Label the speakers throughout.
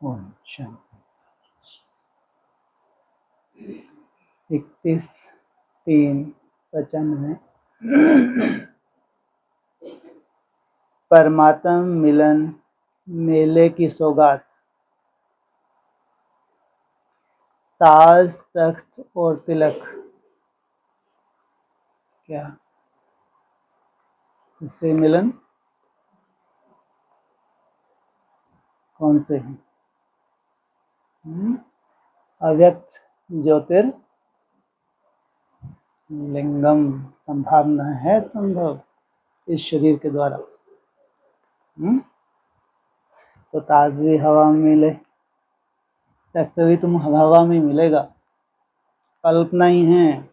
Speaker 1: ओम शांति। 31:3 वचन में परमात्मा मिलन मेले की सौगात, ताज तख्त और तिलक। क्या इससे मिलन कौन से हैं? अव्यक्त ज्योतिर्लिंगम संभावना है संभव इस शरीर के द्वारा। तो ताज भी हवा में मिले, तख्त भी तुम हवा में मिलेगा। कल्पना ही है,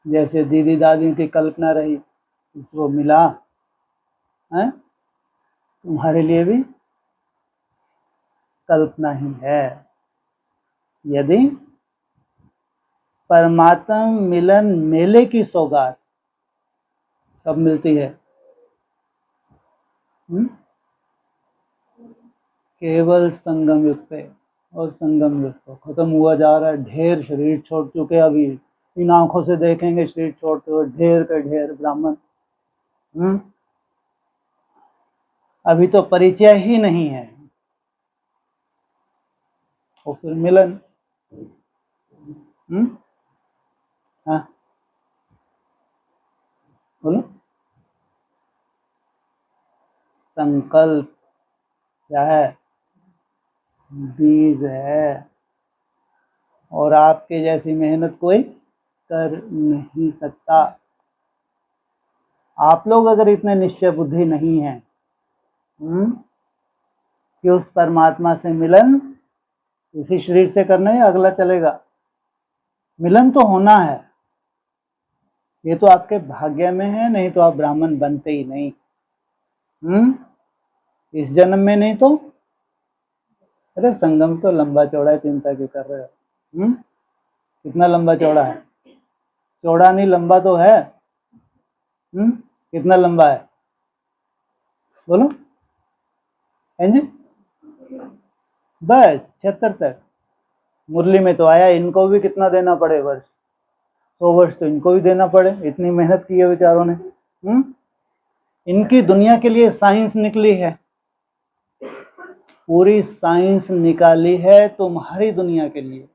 Speaker 1: जैसे दीदी दादी की कल्पना रही, इसको मिला है, तुम्हारे लिए भी कल्पना ही है। यदि परमात्मा मिलन मेले की सौगात कब मिलती है? केवल संगम युग पे, और संगम युग तो खत्म हुआ जा रहा है। ढेर शरीर छोड़ चुके, अभी इन आंखों से देखेंगे शरीर छोड़ते हुए ढेर के ढेर ब्राह्मण। अभी तो परिचय ही नहीं है, और फिर मिलन। हाँ बोलो। संकल्प क्या है? बीज है, और आपके जैसी मेहनत कोई कर नहीं सकता। आप लोग अगर इतने निश्चय बुद्धि नहीं हैं कि उस परमात्मा से मिलन इसी शरीर से करना है, अगला चलेगा। मिलन तो होना है, ये तो आपके भाग्य में है, नहीं तो आप ब्राह्मण बनते ही नहीं। इस जन्म में नहीं तो अरे संगम तो लंबा चौड़ा है, चिंता क्यों कर रहे हो? कितना लंबा चौड़ा है? चौड़ा नहीं, लंबा तो है। कितना लंबा है बोलो? है जी, बस 76 तक। मुरली में तो आया इनको भी कितना देना पड़े वर्ष, 100 वर्ष तो इनको भी देना पड़े, इतनी मेहनत की है बेचारों ने। इनकी दुनिया के लिए साइंस निकली है, पूरी साइंस निकाली है तुम्हारी दुनिया के लिए।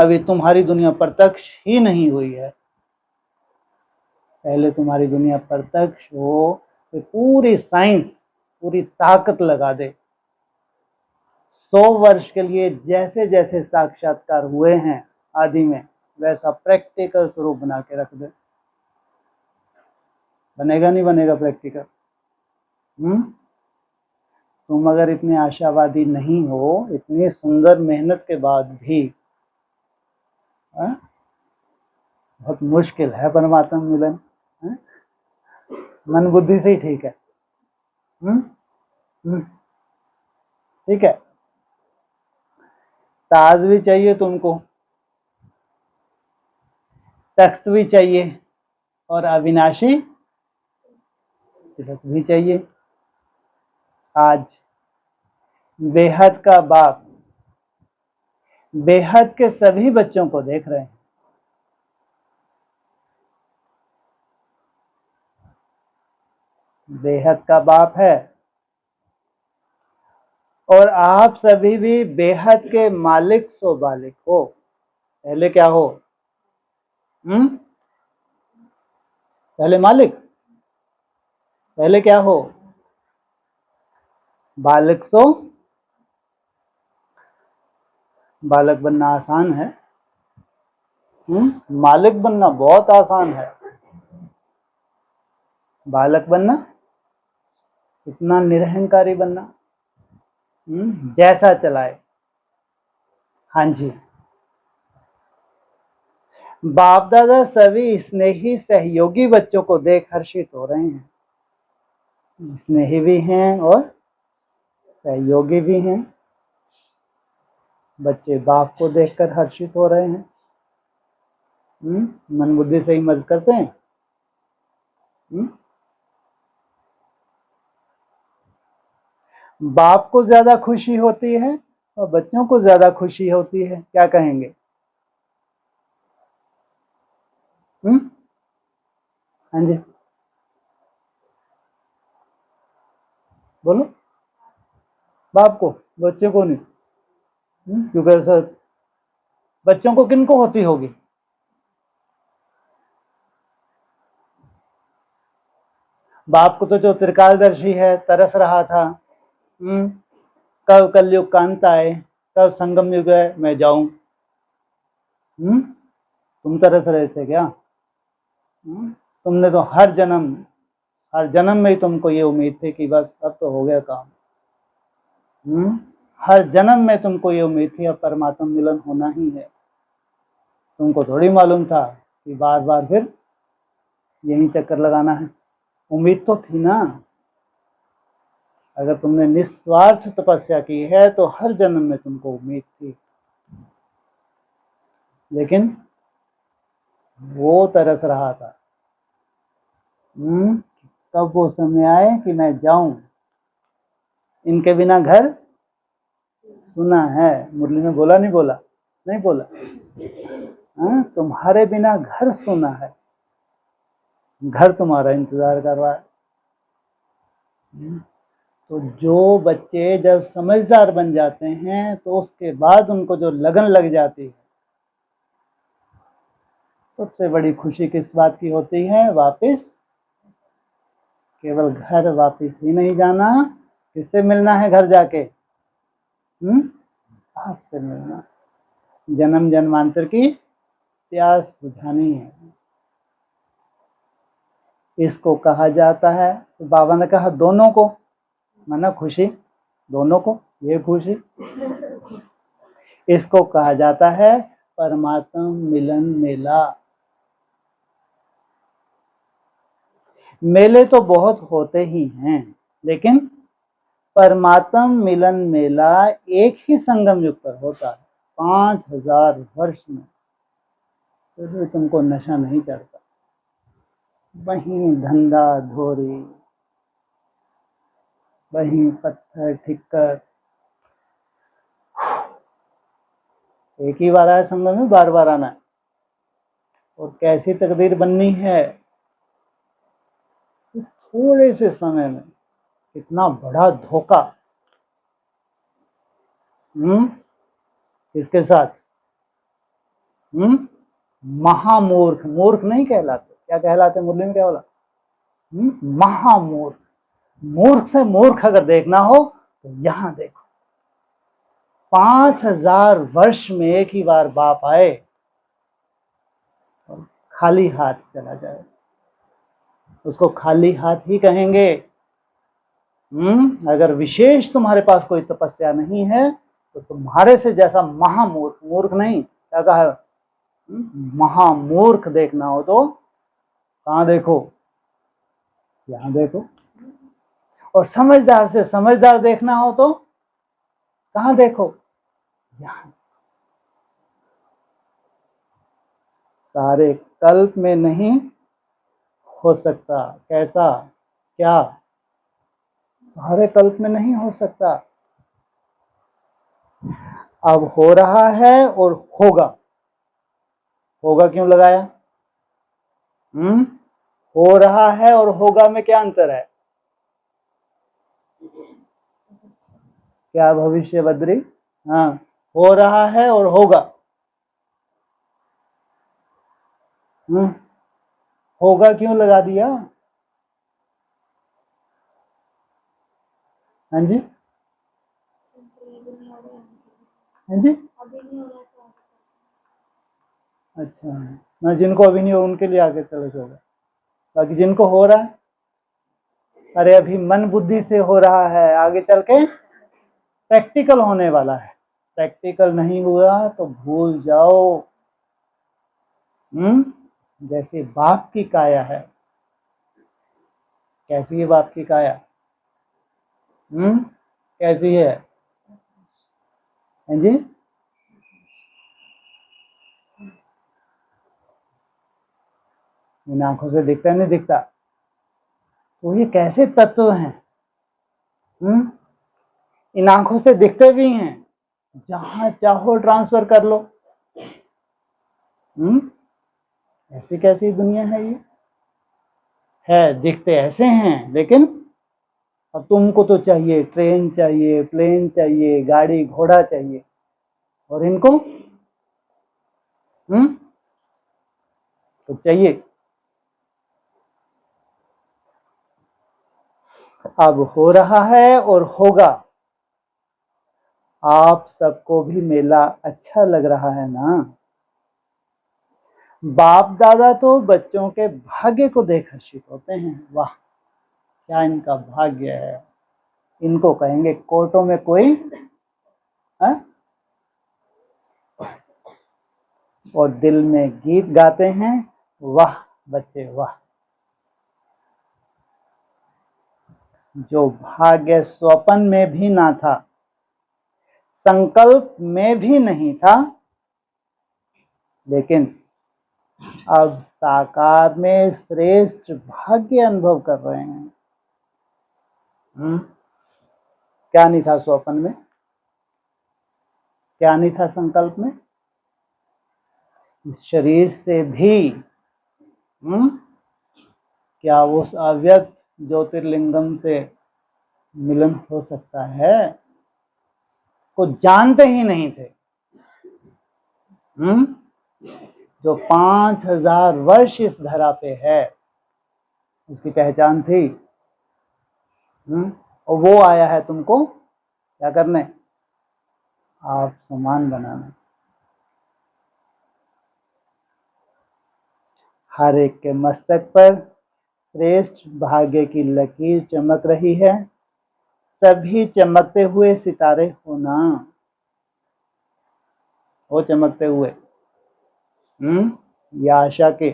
Speaker 1: अभी तुम्हारी दुनिया प्रत्यक्ष ही नहीं हुई है, पहले तुम्हारी दुनिया प्रत्यक्ष हो तो पूरी साइंस पूरी ताकत लगा दे। 100 वर्ष के लिए जैसे जैसे साक्षात्कार हुए हैं आदि में, वैसा प्रैक्टिकल स्वरूप बना के रख दे। बनेगा नहीं बनेगा प्रैक्टिकल? तुम अगर इतने आशावादी नहीं हो, इतनी सुंदर मेहनत के बाद भी बहुत मुश्किल है परमात्मा मिलन। मन बुद्धि से ही ठीक है। ठीक है, ताज भी चाहिए तुमको, तख्त भी चाहिए, और अविनाशी तिलक भी चाहिए। आज बेहद का बाप बेहद के सभी बच्चों को देख रहे हैं। बेहद का बाप है, और आप सभी भी बेहद के मालिक सो बालिक हो। पहले क्या हो? पहले मालिक, पहले क्या हो? बालक सो। बालक बनना आसान है, मालिक बनना बहुत आसान है। बालक बनना, इतना निरहंकारी बनना, जैसा चलाए। हाँ जी, बाप दादा सभी स्नेही सहयोगी बच्चों को देख हर्षित हो रहे हैं। स्नेही भी हैं और सहयोगी भी हैं। बच्चे बाप को देखकर हर्षित हो रहे हैं। मन बुद्धि से ही मर्ज करते हैं। बाप को ज्यादा खुशी होती है और बच्चों को ज्यादा खुशी होती है, क्या कहेंगे? हाँ जी, बोलो। बाप को, बच्चे को नहीं। क्योंकि ऐसा बच्चों को किन को होती होगी? बाप को तो जो त्रिकालदर्शी है, तरस रहा था, कब कलयुग का अंत आए, कब संगम युग है, मैं जाऊं। तुम तरस रहे थे क्या? तुमने तो हर जन्म में ही तुमको ये उम्मीद थी कि बस अब तो हो गया काम। हर जन्म में तुमको ये उम्मीद थी अब परमात्मा मिलन होना ही है। तुमको थोड़ी मालूम था कि बार बार फिर यही चक्कर लगाना है। उम्मीद तो थी ना। अगर तुमने निस्वार्थ तपस्या की है तो हर जन्म में तुमको उम्मीद थी, लेकिन वो तरस रहा था। कब वो समय आए कि मैं जाऊं। इनके बिना घर सुना है, मुरली में बोला नहीं बोला? नहीं बोला। तुम्हारे बिना घर सुना है, घर तुम्हारा इंतजार कर रहा है। तो जो बच्चे जब समझदार बन जाते हैं तो उसके बाद उनको जो लगन लग जाती है, सबसे बड़ी खुशी किस बात की होती है? वापस, केवल घर वापस ही नहीं जाना, किससे मिलना है घर जाके? आपसे मिलना, जन्म जन्मांतर की प्यास बुझानी है। इसको कहा जाता है, तो बाबा ने कहा दोनों को, माना खुशी दोनों को, ये खुशी, इसको कहा जाता है परमात्मा मिलन मेला। मेले तो बहुत होते ही हैं, लेकिन परमात्मा मिलन मेला एक ही संगम युग पर होता है 5000 वर्ष में। तो तुमको नशा नहीं चढ़ता। वहीं धंधा धोरी, वहीं पत्थर ठिक्कर, एक ही बार आया संगम में, बार बार आना है। और कैसी तकदीर बननी है, थोड़े से समय में इतना बड़ा धोखा। किसके साथ? महामूर्ख। मूर्ख नहीं कहलाते, क्या कहलाते? मुरली में क्या बोला? महामूर्ख। मूर्ख से मूर्ख अगर देखना हो तो यहां देखो। 5000 वर्ष में एक ही बार बाप आए और खाली हाथ चला जाए, उसको खाली हाथ ही कहेंगे। अगर विशेष तुम्हारे पास कोई तपस्या नहीं है तो तुम्हारे से जैसा महामूर्ख, मूर्ख नहीं, क्या कहा है? महामूर्ख देखना हो तो कहां देखो? यहां देखो। और समझदार से समझदार देखना हो तो कहां देखो? यहां। सारे कल्प में नहीं हो सकता। कैसा? क्या? सारे कल्प में नहीं हो सकता। अब हो रहा है और होगा। होगा क्यों लगाया? हो रहा है और होगा में क्या अंतर है? क्या भविष्य बद्री? हाँ, हो रहा है और होगा। होगा क्यों लगा दिया? हाँ जी, हाँ जी। अच्छा, ना जिनको अभी नहीं हो उनके लिए आगे चले होगा, बाकी जिनको हो रहा है, अरे अभी मन बुद्धि से हो रहा है, आगे चल के प्रैक्टिकल होने वाला है। प्रैक्टिकल नहीं हुआ तो भूल जाओ। जैसे बाप की काया है। कैसी है बाप की काया? कैसी है? हाँ जी, इन आंखों से दिखता नहीं दिखता? तो ये कैसे तत्व हैं? इन आंखों से दिखते भी हैं, जहां चाहो ट्रांसफर कर लो। ऐसी कैसी दुनिया है ये? है, दिखते ऐसे हैं, लेकिन अब तुमको तो चाहिए, ट्रेन चाहिए, प्लेन चाहिए, गाड़ी घोड़ा चाहिए, और इनको तो चाहिए। अब हो रहा है और होगा। आप सबको भी मेला अच्छा लग रहा है ना? बाप दादा तो बच्चों के भाग्य को देख हर्षित होते हैं। वाह, क्या इनका भाग्य है। इनको कहेंगे कोर्टों में कोई है? और दिल में गीत गाते हैं, वाह बच्चे वाह। जो भाग्य स्वप्न में भी ना था, संकल्प में भी नहीं था, लेकिन अब साकार में श्रेष्ठ भाग्य अनुभव कर रहे हैं। क्या नहीं था स्वप्न में? क्या नहीं था संकल्प में? शरीर से भी क्या उस अव्यक्त ज्योतिर्लिंगम से मिलन हो सकता है? को जानते ही नहीं थे। जो 5000 वर्ष इस धरा पे है, उसकी पहचान थी। और वो आया है तुमको क्या करने? आप समान बनाने। हर एक के मस्तक पर श्रेष्ठ भाग्य की लकीर चमक रही है। सभी चमकते हुए सितारे होना। वो चमकते हुए ये आशा के।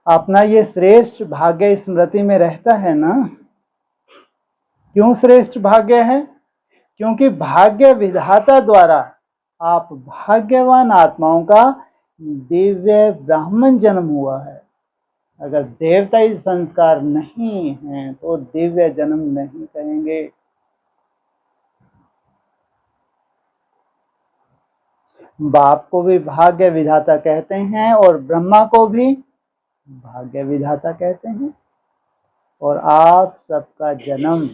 Speaker 1: अपना ये श्रेष्ठ भाग्य स्मृति में रहता है ना? क्यों श्रेष्ठ भाग्य है? क्योंकि भाग्य विधाता द्वारा आप भाग्यवान आत्माओं का दिव्य ब्राह्मण जन्म हुआ है। अगर देवताई संस्कार नहीं है तो दिव्य जन्म नहीं कहेंगे। बाप को भी भाग्य विधाता कहते हैं और ब्रह्मा को भी भाग्य विधाता कहते हैं। और आप सबका जन्म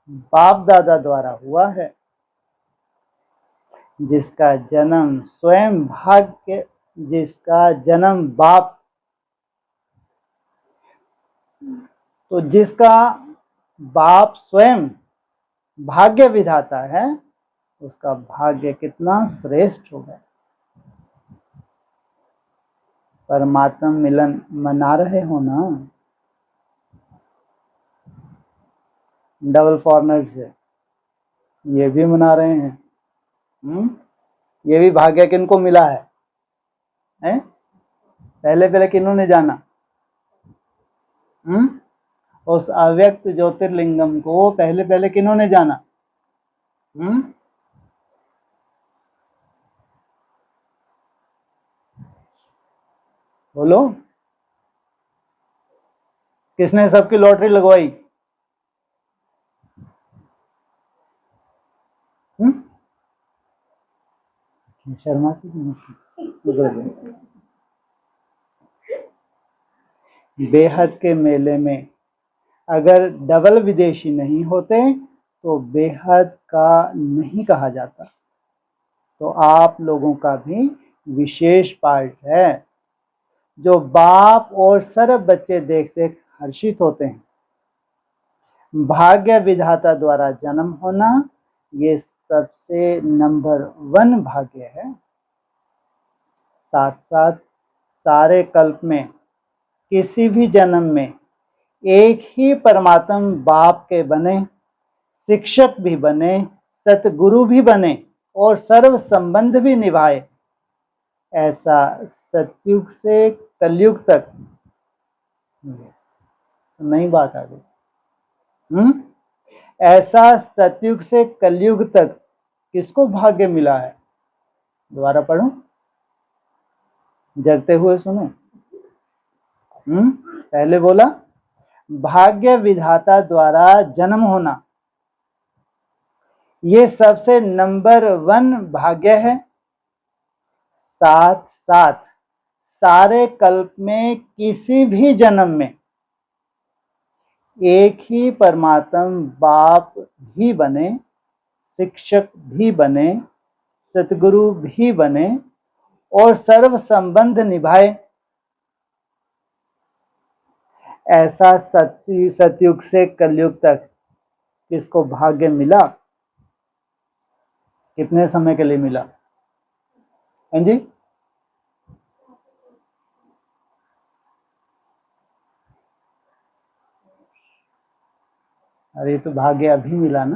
Speaker 1: बाप दादा द्वारा हुआ है। जिसका जन्म स्वयं भाग्य, जिसका जन्म बाप, तो जिसका बाप स्वयं भाग्य विधाता है, उसका भाग्य कितना श्रेष्ठ होगा। परमात्मा मिलन मना रहे हो ना? डबल फॉरनर से ये भी मना रहे हैं। ये भी भाग्य किनको मिला है? पहले पहले किन्होंने जाना? उस अव्यक्त ज्योतिर्लिंगम को पहले पहले किन्होंने जाना? बोलो, किसने सबकी लॉटरी लगवाई? शर्माती नहीं। बेहद के मेले में अगर डबल विदेशी नहीं होते तो बेहद का नहीं कहा जाता। तो आप लोगों का भी विशेष पार्ट है, जो बाप और सर्व बच्चे देख देख हर्षित होते हैं। भाग्य विधाता द्वारा जन्म होना ये सबसे नंबर 1 भाग्य है। साथ साथ सारे कल्प में किसी भी जन्म में एक ही परमात्म बाप के बने, शिक्षक भी बने, सतगुरु भी बने और सर्व संबंध भी निभाए, ऐसा सतयुग से कलयुग तक नई बात आ गई। ऐसा सतयुग से कलयुग तक किसको भाग्य मिला है? दोबारा पढ़ो, जगते हुए सुनो। पहले बोला भाग्य विधाता द्वारा जन्म होना, ये सबसे नंबर 1 भाग्य है। साथ साथ सारे कल्प में किसी भी जन्म में एक ही परमात्मा बाप भी बने, शिक्षक भी बने, सतगुरु भी बने और सर्व संबंध निभाए, ऐसा सतयुग से कलयुग तक किसको भाग्य मिला? कितने समय के लिए मिला? हाँ जी, अरे तो भाग्य अभी मिला ना,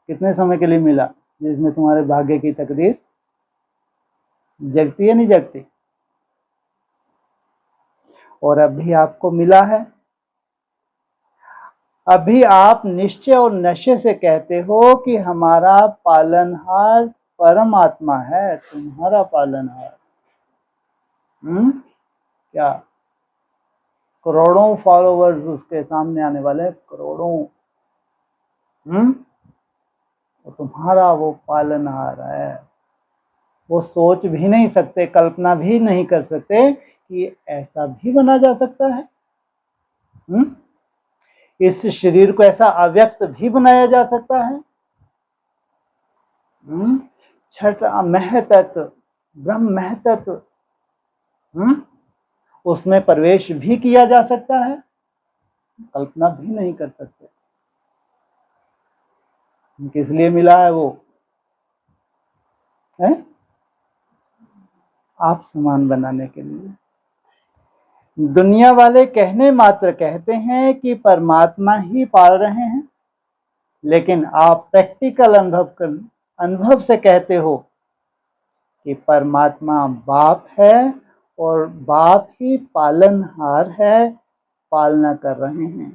Speaker 1: कितने समय के लिए मिला? जिसमें तुम्हारे भाग्य की तकदीर जगती है नहीं जगती, और अभी आपको मिला है। अभी आप निश्चय और नशे से कहते हो कि हमारा पालनहार परमात्मा है, तुम्हारा पालनहार। क्या करोड़ों फॉलोवर्स उसके सामने आने वाले हैं, करोड़ों। तो तुम्हारा वो पालनहार है। वो सोच भी नहीं सकते, कल्पना भी नहीं कर सकते कि ऐसा भी बना जा सकता है। इस शरीर को ऐसा अव्यक्त भी बनाया जा सकता है। छठ महतत्व, ब्रह्म महतत्व, उसमें प्रवेश भी किया जा सकता है, कल्पना भी नहीं कर सकते। किस लिए मिला है वो? है आप समान बनाने के लिए। दुनिया वाले कहने मात्र कहते हैं कि परमात्मा ही पाल रहे हैं, लेकिन आप प्रैक्टिकल अनुभव से कहते हो कि परमात्मा बाप है और बाप ही पालनहार है, पालना कर रहे हैं।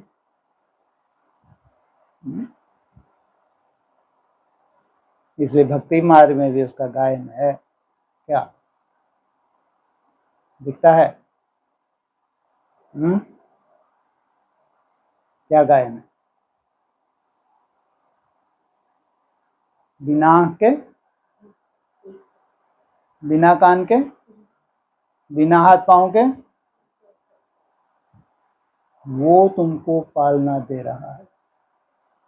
Speaker 1: इसलिए भक्ति मार्ग में भी उसका गायन है। क्या दिखता है? क्या गायन है? बिना आंख के, बिना कान के, बिना हाथ पांव के, वो तुमको पालना दे रहा है।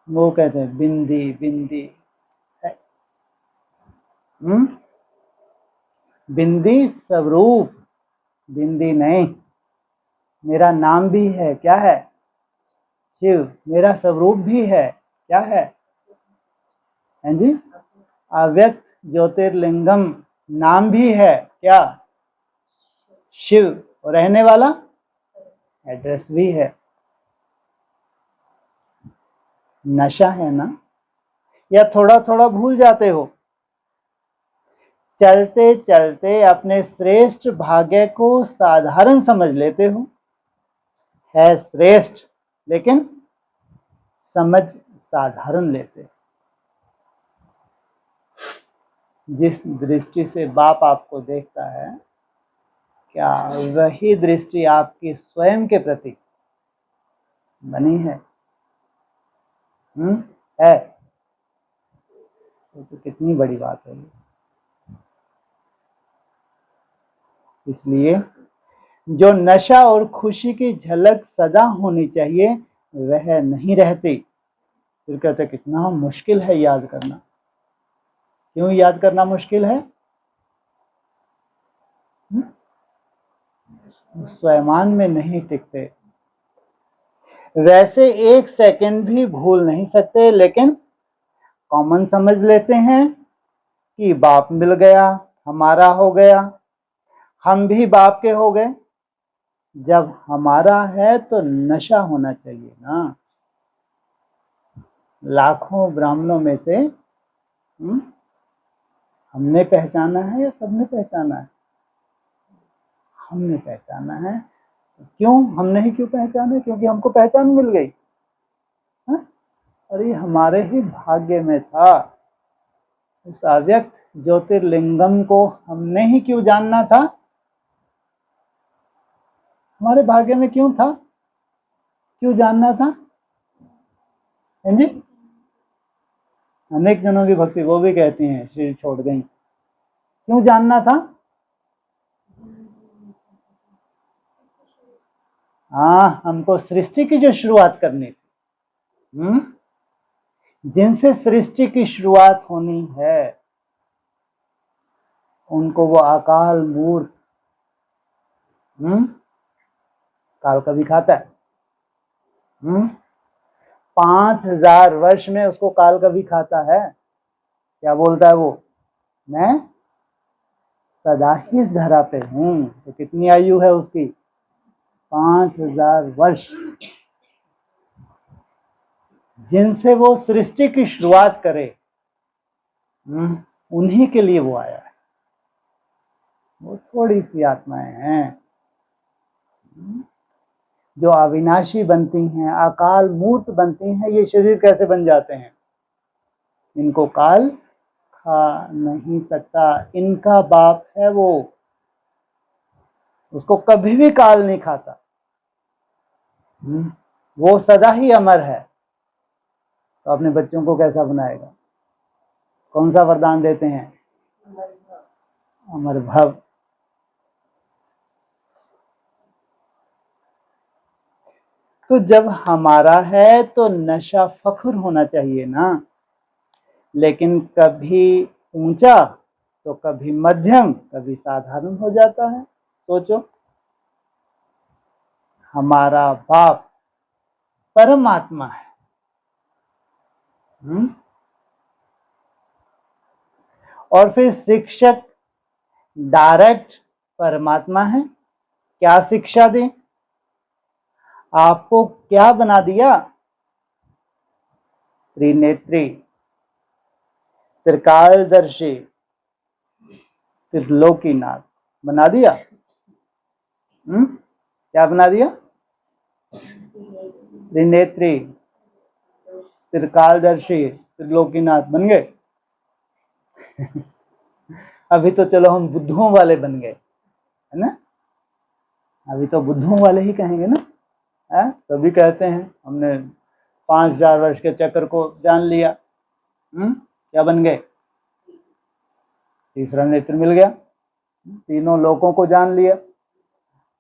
Speaker 1: वो कहते हैं बिंदी बिंदी है। बिंदी स्वरूप, बिंदी नहीं। मेरा नाम भी है, क्या है? शिव। मेरा स्वरूप भी है, क्या है? हैं जी, अव्यक्त ज्योतिर्लिंगम नाम भी है, क्या? शिव। और रहने वाला एड्रेस भी है। नशा है ना? या थोड़ा थोड़ा भूल जाते हो? चलते चलते अपने श्रेष्ठ भाग्य को साधारण समझ लेते हो। है श्रेष्ठ, लेकिन समझ साधारण लेते। जिस दृष्टि से बाप आपको देखता है, क्या वही दृष्टि आपकी स्वयं के प्रति बनी है? है तो कितनी बड़ी बात है। इसलिए जो नशा और खुशी की झलक सदा होनी चाहिए वह नहीं रहती। फिर कहते कितना मुश्किल है याद करना। क्यों याद करना मुश्किल है? स्वयं में नहीं टिकते। वैसे 1 सेकंड भी भूल नहीं सकते, लेकिन कॉमन समझ लेते हैं कि बाप मिल गया, हमारा हो गया, हम भी बाप के हो गए। जब हमारा है तो नशा होना चाहिए ना। लाखों ब्राह्मणों में से हमने पहचाना है या सबने पहचाना है? हमने पहचाना है। क्यों हमने ही क्यों पहचाने? क्योंकि हमको पहचान मिल गई। अरे हमारे ही भाग्य में था। उस अव्यक्त ज्योतिर्लिंगम को हमने ही क्यों जानना था? हमारे भाग्य में क्यों था? क्यों जानना था? हाँ जी, अनेक जनों की भक्ति, वो भी कहती हैं श्री छोड़ गई। क्यों जानना था? हाँ, हमको सृष्टि की जो शुरुआत करनी थी, जिनसे सृष्टि की शुरुआत होनी है, उनको वो अकाल मूर्त काल कभी खाता है? 5000 वर्ष में उसको काल कभी खाता है? क्या बोलता है वो? मैं सदा ही इस धरा पे हूं। तो कितनी आयु है उसकी? 5000 वर्ष। जिनसे वो सृष्टि की शुरुआत करे, उन्हीं के लिए वो आया है। वो थोड़ी सी आत्माएं हैं जो अविनाशी बनती हैं, अकाल मूर्त बनती हैं। ये शरीर कैसे बन जाते हैं? इनको काल खा नहीं सकता। इनका बाप है वो, उसको कभी भी काल नहीं खाता। वो सदा ही अमर है। तो अपने बच्चों को कैसा बनाएगा? कौन सा वरदान देते हैं? अमर भव। तो जब हमारा है तो नशा फख्र होना चाहिए ना, लेकिन कभी ऊंचा तो कभी मध्यम, कभी साधारण हो जाता है। सोचो, हमारा बाप परमात्मा है, और फिर शिक्षक डायरेक्ट परमात्मा है। क्या शिक्षा दें? आपको क्या बना दिया? त्रिनेत्री, त्रिकालदर्शी, त्रिलोकीनाथ बना दिया। क्या बना दिया? त्रिनेत्री, त्रिकालदर्शी, त्रिलोकीनाथ बन गए। अभी तो चलो हम बुद्धुओं वाले बन गए, है ना? अभी तो बुद्धुओं वाले ही कहेंगे ना, है? तभी कहते हैं हमने 5000 वर्ष के चक्र को जान लिया। क्या बन गए? तीसरा नेत्र मिल गया, तीनों लोकों को जान लिया।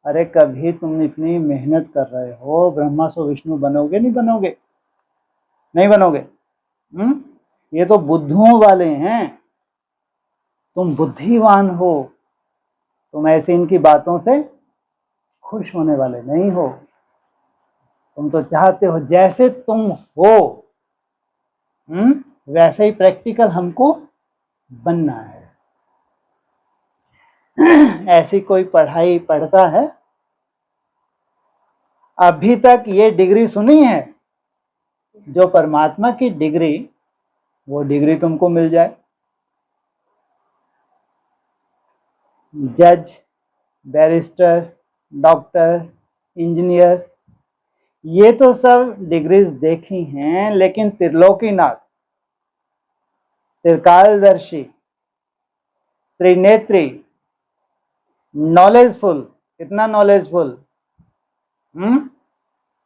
Speaker 1: अरे कभी तुम इतनी मेहनत कर रहे हो, ब्रह्मा सो विष्णु बनोगे? नहीं बनोगे, नहीं बनोगे। ये तो बुद्धुओं वाले हैं, तुम बुद्धिवान हो, तुम ऐसे इनकी बातों से खुश होने वाले नहीं हो। तुम तो चाहते हो जैसे तुम हो वैसे ही प्रैक्टिकल हमको बनना है। ऐसी कोई पढ़ाई पढ़ता है? अभी तक ये डिग्री सुनी है? जो परमात्मा की डिग्री, वो डिग्री तुमको मिल जाए। जज, बैरिस्टर, डॉक्टर, इंजीनियर, ये तो सब डिग्रीज देखी हैं, लेकिन त्रिलोकीनाथ, त्रिकालदर्शी, त्रिनेत्री, नॉलेजफुल, कितना नॉलेजफुल?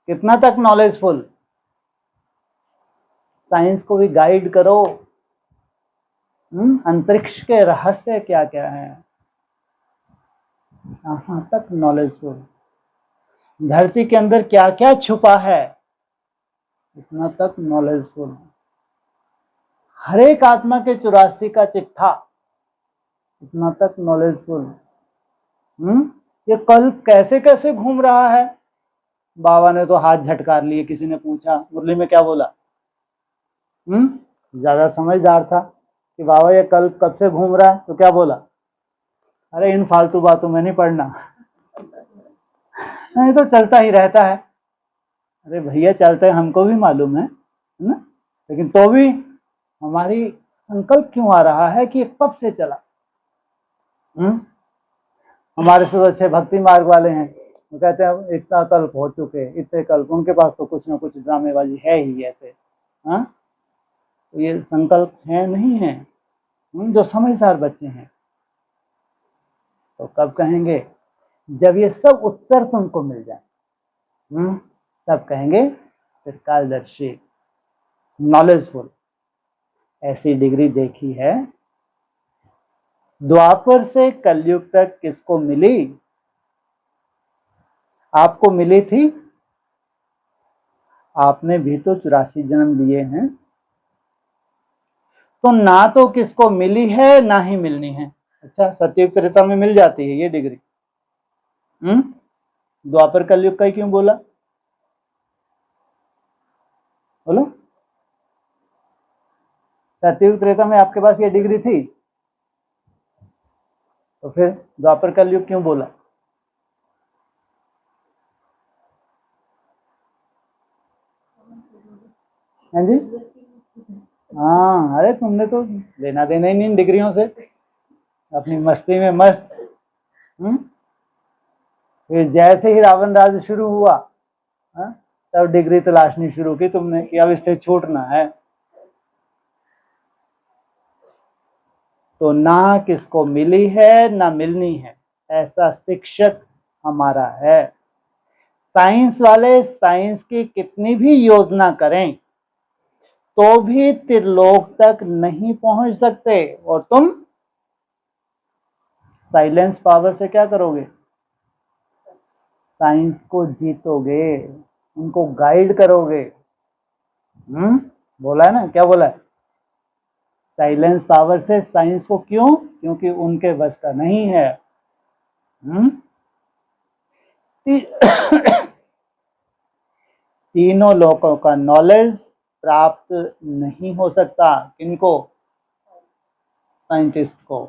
Speaker 1: कितना तक नॉलेजफुल? साइंस को भी गाइड करो। अंतरिक्ष के रहस्य क्या क्या है, कहां तक नॉलेजफुल? धरती के अंदर क्या क्या छुपा है, इतना तक नॉलेजफुल। हर एक आत्मा के 84 का चिट्ठा, इतना तक नॉलेजफुल। ये कल्प कैसे कैसे घूम रहा है। बाबा ने तो हाथ झटकार लिए। किसी ने पूछा मुरली में क्या बोला? ज्यादा समझदार था कि बाबा ये कल्प कब से घूम रहा है, तो क्या बोला? अरे इन फालतू बातों में नहीं पड़ना, नहीं तो चलता ही रहता है। अरे भैया चलते हैं, हमको भी मालूम है ना, लेकिन तो भी हमारी संकल्प क्यों आ रहा है कि ये कब से चला। हमारे से अच्छे भक्ति मार्ग वाले हैं, वो कहते हैं इतना कल्प हो चुके, इतने कल्प, उनके पास तो कुछ ना कुछ ड्रामेबाजी है ही ऐसे। हाँ, तो ये संकल्प है नहीं है। जो समझदार बच्चे हैं तो कब कहेंगे? जब ये सब उत्तर तुमको मिल जाए। तब कहेंगे त्रिकालदर्शी, नॉलेजफुल। ऐसी डिग्री देखी है। द्वापर से कलयुग तक किसको मिली? आपको मिली थी। आपने भी तो 84 जन्म लिए हैं, तो ना तो किसको मिली है ना ही मिलनी है। अच्छा, सतयुग त्रेता में मिल जाती है ये डिग्री। द्वापर कलयुग का ही क्यों बोला? बोलो। सतयुग त्रेता में आपके पास ये डिग्री थी, तो फिर द्वापर कलयुग क्यों बोला? हाँ जी, हाँ। अरे तुमने तो लेना देना ही नहीं इन डिग्रियों से, अपनी मस्ती में मस्त। फिर जैसे ही रावण राज्य शुरू हुआ, तब डिग्री तलाशनी शुरू की तुमने कि अब इससे छूटना है। तो ना किसको मिली है ना मिलनी है, ऐसा शिक्षक हमारा है। साइंस वाले साइंस की कितनी भी योजना करें तो भी त्रिलोक तक नहीं पहुंच सकते, और तुम साइलेंस पावर से क्या करोगे? साइंस को जीतोगे, उनको गाइड करोगे। बोला है ना, क्या बोला है? साइलेंस पावर से साइंस को, क्यों? क्योंकि उनके बस का नहीं है। तीनों लोगों का नॉलेज प्राप्त नहीं हो सकता। किनको? साइंटिस्ट को।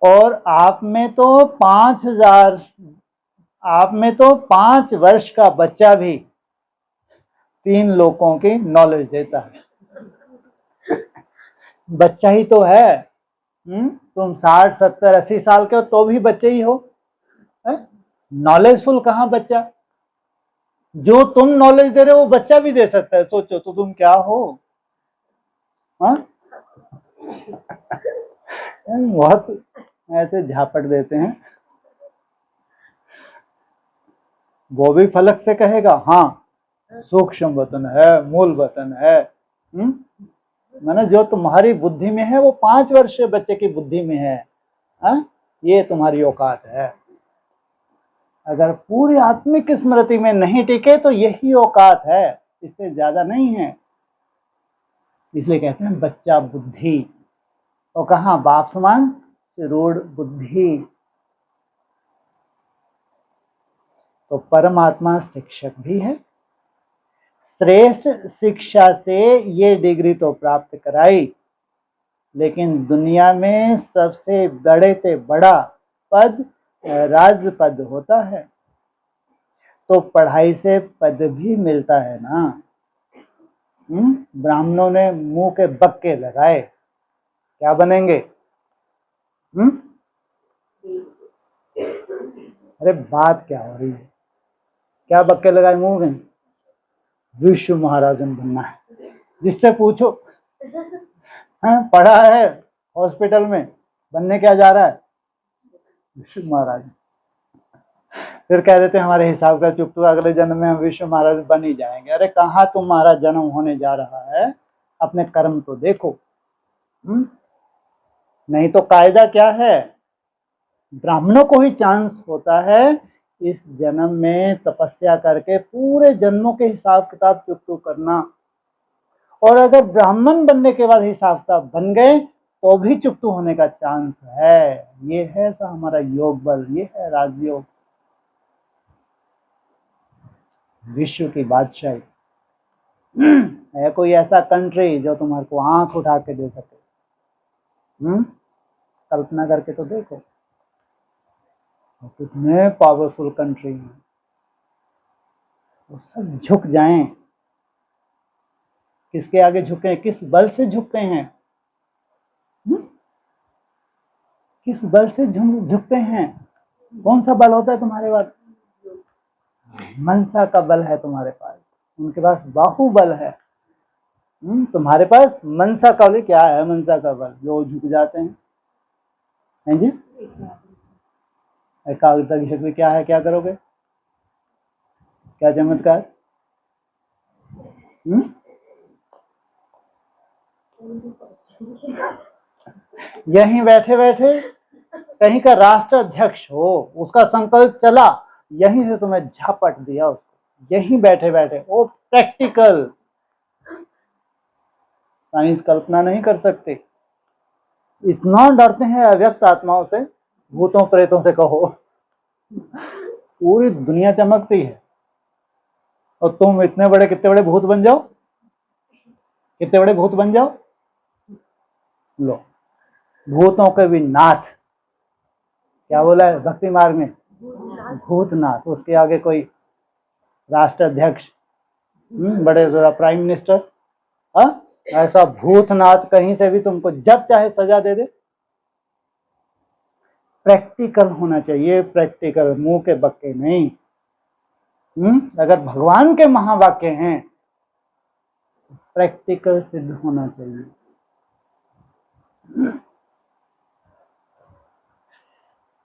Speaker 1: और आप में तो 5000, आप में तो 5 वर्ष का बच्चा भी 3 लोगों की नॉलेज देता है। बच्चा ही तो है। तुम 60, 70, 80 साल के हो तो भी बच्चे ही हो। नॉलेजफुल कहाँ बच्चा? जो तुम नॉलेज दे रहे हो वो बच्चा भी दे सकता है। सोचो तो तुम क्या हो। बहुत ऐसे झापट देते हैं। वो भी फलक से कहेगा, हाँ सूक्ष्म वतन है, मूल वतन है। माने जो तुम्हारी बुद्धि में है वो 5 वर्षीय बच्चे की बुद्धि में है। ये तुम्हारी औकात है। अगर पूरी आत्मिक स्मृति में नहीं टिके तो यही औकात है, इससे ज्यादा नहीं है। इसलिए कहते हैं बच्चा बुद्धि। और कहाँ बाप समान रूढ़ बुद्धि। तो परमात्मा शिक्षक भी है। श्रेष्ठ शिक्षा से ये डिग्री तो प्राप्त कराई, लेकिन दुनिया में सबसे बड़े से बड़ा पद राज पद होता है। तो पढ़ाई से पद भी मिलता है ना। ब्राह्मणों ने मुंह के बक्के लगाए, क्या बनेंगे? अरे बात क्या हो रही है? क्या बक्के लगाए मुंह में? विश्व महाराजन बनना है। जिससे पूछो, पढ़ा है हॉस्पिटल में, बनने क्या जा रहा है? विश्व महाराज। फिर कह देते हमारे हिसाब का चुप, तो अगले जन्म में हम विश्व महाराज बन ही जाएंगे। अरे कहाँ तुम्हारा जन्म होने जा रहा है? अपने कर्म तो देखो। नहीं तो कायदा क्या है? ब्राह्मणों को ही चांस होता है इस जन्म में तपस्या करके पूरे जन्मों के हिसाब किताब चुकतू करना। और अगर ब्राह्मण बनने के बाद हिसाब किताब बन गए तो भी चुकतू होने का चांस है। ये है हमारा योग बल, ये है राजयोग, विश्व की बादशाही। है कोई ऐसा कंट्री जो तुम्हारे को आंख उठा के दे सके? कल्पना करके तो देखो, कितने पावरफुल कंट्री हैं। वो सब झुक जाएं। किसके आगे झुके? किस बल से झुकते हैं? किस बल से झुकते हैं? कौन सा बल होता है तुम्हारे पास? मनसा का बल है तुम्हारे पास। उनके पास बाहुबल है। तुम्हारे पास मनसा का बल क्या है? मनसा का बल जो झुक जाते हैं जी। एकाग्रता की शक्ति क्या है? क्या करोगे? क्या चमत्कार? यहीं बैठे बैठे कहीं का राष्ट्र अध्यक्ष हो, उसका संकल्प चला, यहीं से तुम्हें झपट दिया उसको, यहीं बैठे बैठे। वो प्रैक्टिकल। साइंस कल्पना नहीं कर सकते। इतना डरते हैं अव्यक्त आत्माओं से, भूतों प्रेतों से कहो, पूरी दुनिया चमकती है। और तुम इतने बड़े, कितने बड़े भूत बन जाओ, कितने बड़े भूत बन जाओ। लो, भूतों के भी नाथ, क्या बोला है भक्ति मार्ग में? भूतनाथ। उसके आगे कोई राष्ट्र अध्यक्ष, बड़े बड़ा प्राइम मिनिस्टर, हाँ, ऐसा भूतनाथ कहीं से भी तुमको जब चाहे सजा दे दे। प्रैक्टिकल होना चाहिए, प्रैक्टिकल, मुंह के बक्के नहीं। अगर भगवान के महावाक्य हैं, प्रैक्टिकल सिद्ध होना चाहिए।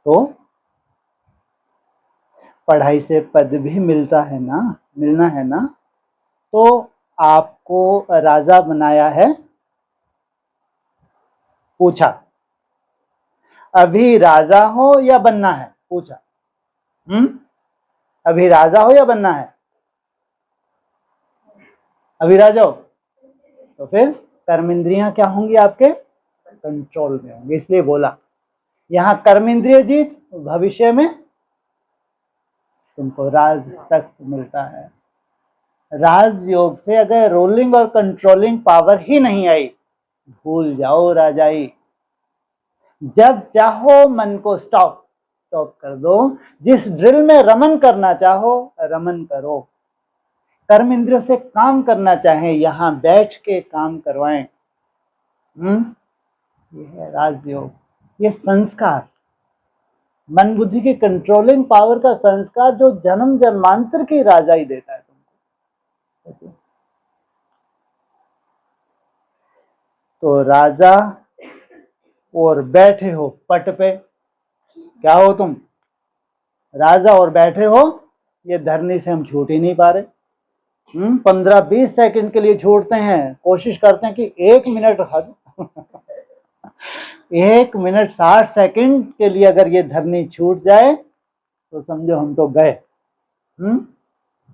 Speaker 1: तो पढ़ाई से पद भी मिलता है ना, मिलना है ना। तो आपको राजा बनाया है, पूछा अभी राजा हो या बनना है, पूछा। अभी राजा हो या बनना है? अभी राजा हो तो फिर कर्मेंद्रियां क्या होंगी? आपके कंट्रोल में होंगी। इसलिए बोला यहां कर्मेंद्रिय जीत, भविष्य में तुमको राज तक मिलता है। राजयोग से अगर रोलिंग और कंट्रोलिंग पावर ही नहीं आई, भूल जाओ राजाई। जब चाहो मन को स्टॉप कर दो। जिस ड्रिल में रमन करना चाहो, रमन करो। कर्म इंद्रियों से काम करना चाहे, यहां बैठ के काम करवाएं। ये है राजयोग। ये संस्कार, मन बुद्धि की कंट्रोलिंग पावर का संस्कार, जो जन्म जन्मांतर की राजाई देता है तुमको। तो राजा और बैठे हो पट पे, क्या हो तुम? राजा और बैठे हो। ये धरनी से हम छूट ही नहीं पा रहे। 15-20 सेकंड के लिए छूटते हैं, कोशिश करते हैं कि 1 मिनट 1 मिनट 60 सेकंड के लिए अगर ये धरनी छूट जाए तो समझो हम तो गए।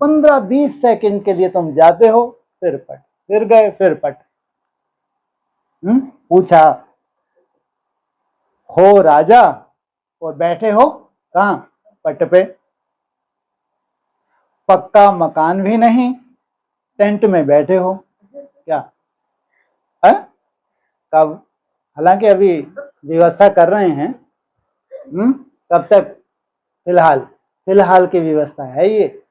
Speaker 1: 15-20 सेकंड के लिए तुम जाते हो, फिर पट, फिर गए, फिर पट। पूछा हो राजा और बैठे हो कहां? पट पे। पक्का मकान भी नहीं, टेंट में बैठे हो। क्या है? कब? हालांकि अभी व्यवस्था कर रहे हैं। कब तक? फिलहाल की व्यवस्था है ये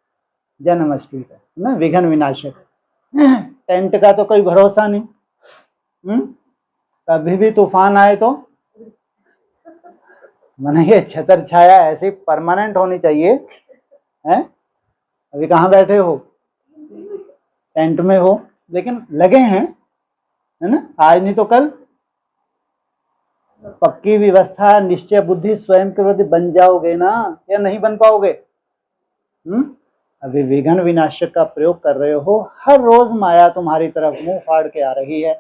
Speaker 1: जन्माष्टमी का ना, विघ्न विनाशक। टेंट का तो कोई भरोसा नहीं। कभी भी तूफान आए तो माने ये छतर छाया ऐसी परमानेंट होनी चाहिए। हैं? अभी कहाँ बैठे हो? टेंट में हो, लेकिन लगे हैं, है ना? आज नहीं तो कल पक्की व्यवस्था, निश्चय बुद्धि स्वयं के प्रति बन जाओगे ना, या नहीं बन पाओगे? अभी विघ्न विनाशक का प्रयोग कर रहे हो, हर रोज माया तुम्हारी तरफ मुंह फाड़ के आ रही है।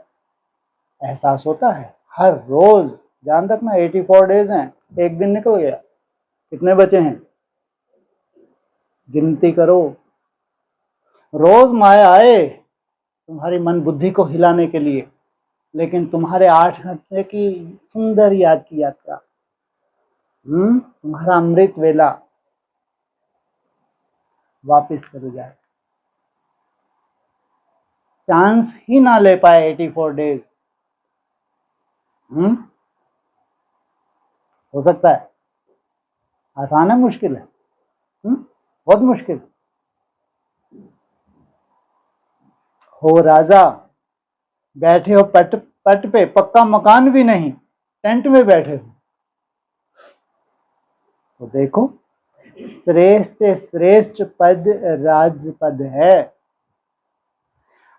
Speaker 1: एहसास होता है हर रोज। ध्यान रखना, 84 डेज हैं, एक दिन निकल गया, कितने बचे हैं? गिनती करो। रोज माया आए तुम्हारी मन बुद्धि को हिलाने के लिए, लेकिन तुम्हारे 8 घंटे की सुंदर याद की यात्रा, तुम्हारा अमृत वेला वापिस कर जाए। चांस ही ना ले पाए 84 डेज। हो सकता है? आसान है, मुश्किल है? बहुत मुश्किल। हो राजा, बैठे हो पट पे, पक्का मकान भी नहीं, टेंट में बैठे हो। तो देखो, श्रेष्ठ श्रेष्ठ पद राज पद है।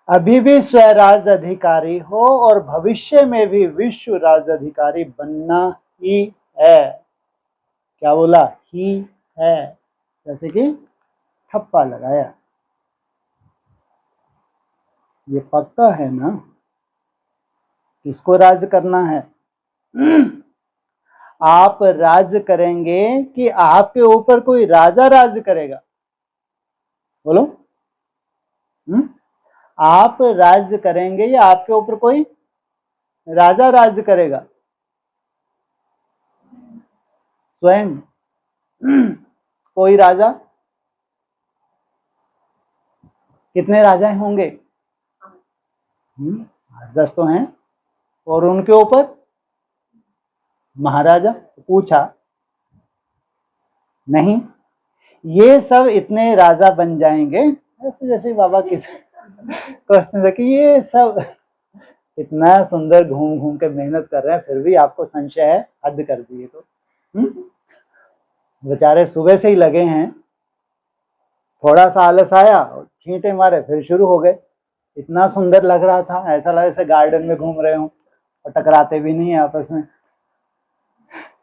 Speaker 1: अभी भी स्वराज अधिकारी हो और भविष्य में भी विश्व राज अधिकारी बनना ही है। क्या बोला? ही है। जैसे कि ठप्पा लगाया। ये पक्का है ना, किसको राज करना है? आप राज करेंगे कि आपके ऊपर कोई राजा राज करेगा? बोलो। आप राज करेंगे या आपके ऊपर कोई राजा राज करेगा? स्वयं कोई राजा? कितने राजा होंगे? 10 तो हैं। और उनके ऊपर महाराजा। पूछा नहीं, ये सब इतने राजा बन जाएंगे? ऐसे जैसे बाबा किस क्वेश्चन है कि ये सब इतना सुंदर घूम घूम के मेहनत कर रहे हैं, फिर भी आपको संशय है? हद कर दिए तो। बेचारे सुबह से ही लगे हैं, थोड़ा सा आलस आया, छींटे मारे, फिर शुरू हो गए। इतना सुंदर लग रहा था, ऐसा लगा जैसे गार्डन में घूम रहे हो, और टकराते भी नहीं है आपस में।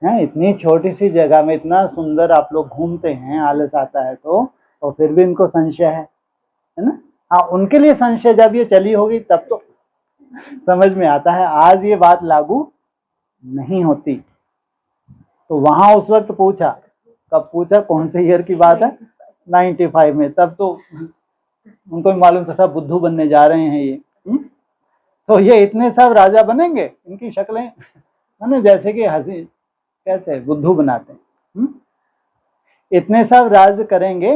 Speaker 1: है, इतनी छोटी सी जगह में इतना सुंदर आप लोग घूमते हैं, आलस आता है तो फिर भी इनको संशय है ना? हाँ, उनके लिए संशय जब ये चली होगी तब तो समझ में आता है, आज ये बात लागू नहीं होती। तो वहां उस वक्त पूछा, कब पूछा, कौन से ईयर की बात है? 95 में। तब तो उनको भी मालूम था सब बुद्धू बनने जा रहे हैं ये। तो ये इतने सब राजा बनेंगे, इनकी शक्लें है ना जैसे कि हंसी कैसे बुद्धू बनाते हैं। इतने सब राज करेंगे,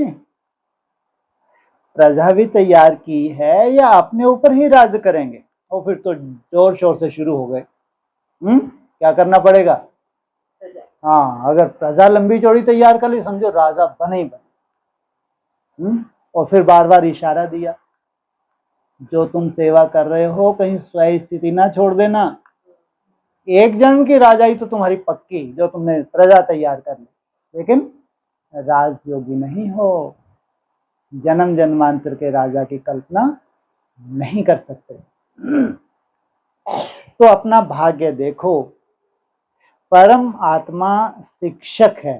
Speaker 1: प्रजा भी तैयार की है या अपने ऊपर ही राज करेंगे? और फिर तो जोर शोर से शुरू हो गए। क्या करना पड़ेगा? हाँ, अगर प्रजा लंबी चौड़ी तैयार कर ली, समझो राजा बने ही बने। और फिर बार बार इशारा दिया, जो तुम सेवा कर रहे हो कहीं स्वयं स्थिति ना छोड़ देना। एक जन्म की राजाई तो तुम्हारी पक्की, जो तुमने प्रजा तैयार कर ली, लेकिन राजयोगी नहीं हो, जन्म जन्मांतर के राजा की कल्पना नहीं कर सकते। तो अपना भाग्य देखो, परम आत्मा शिक्षक है,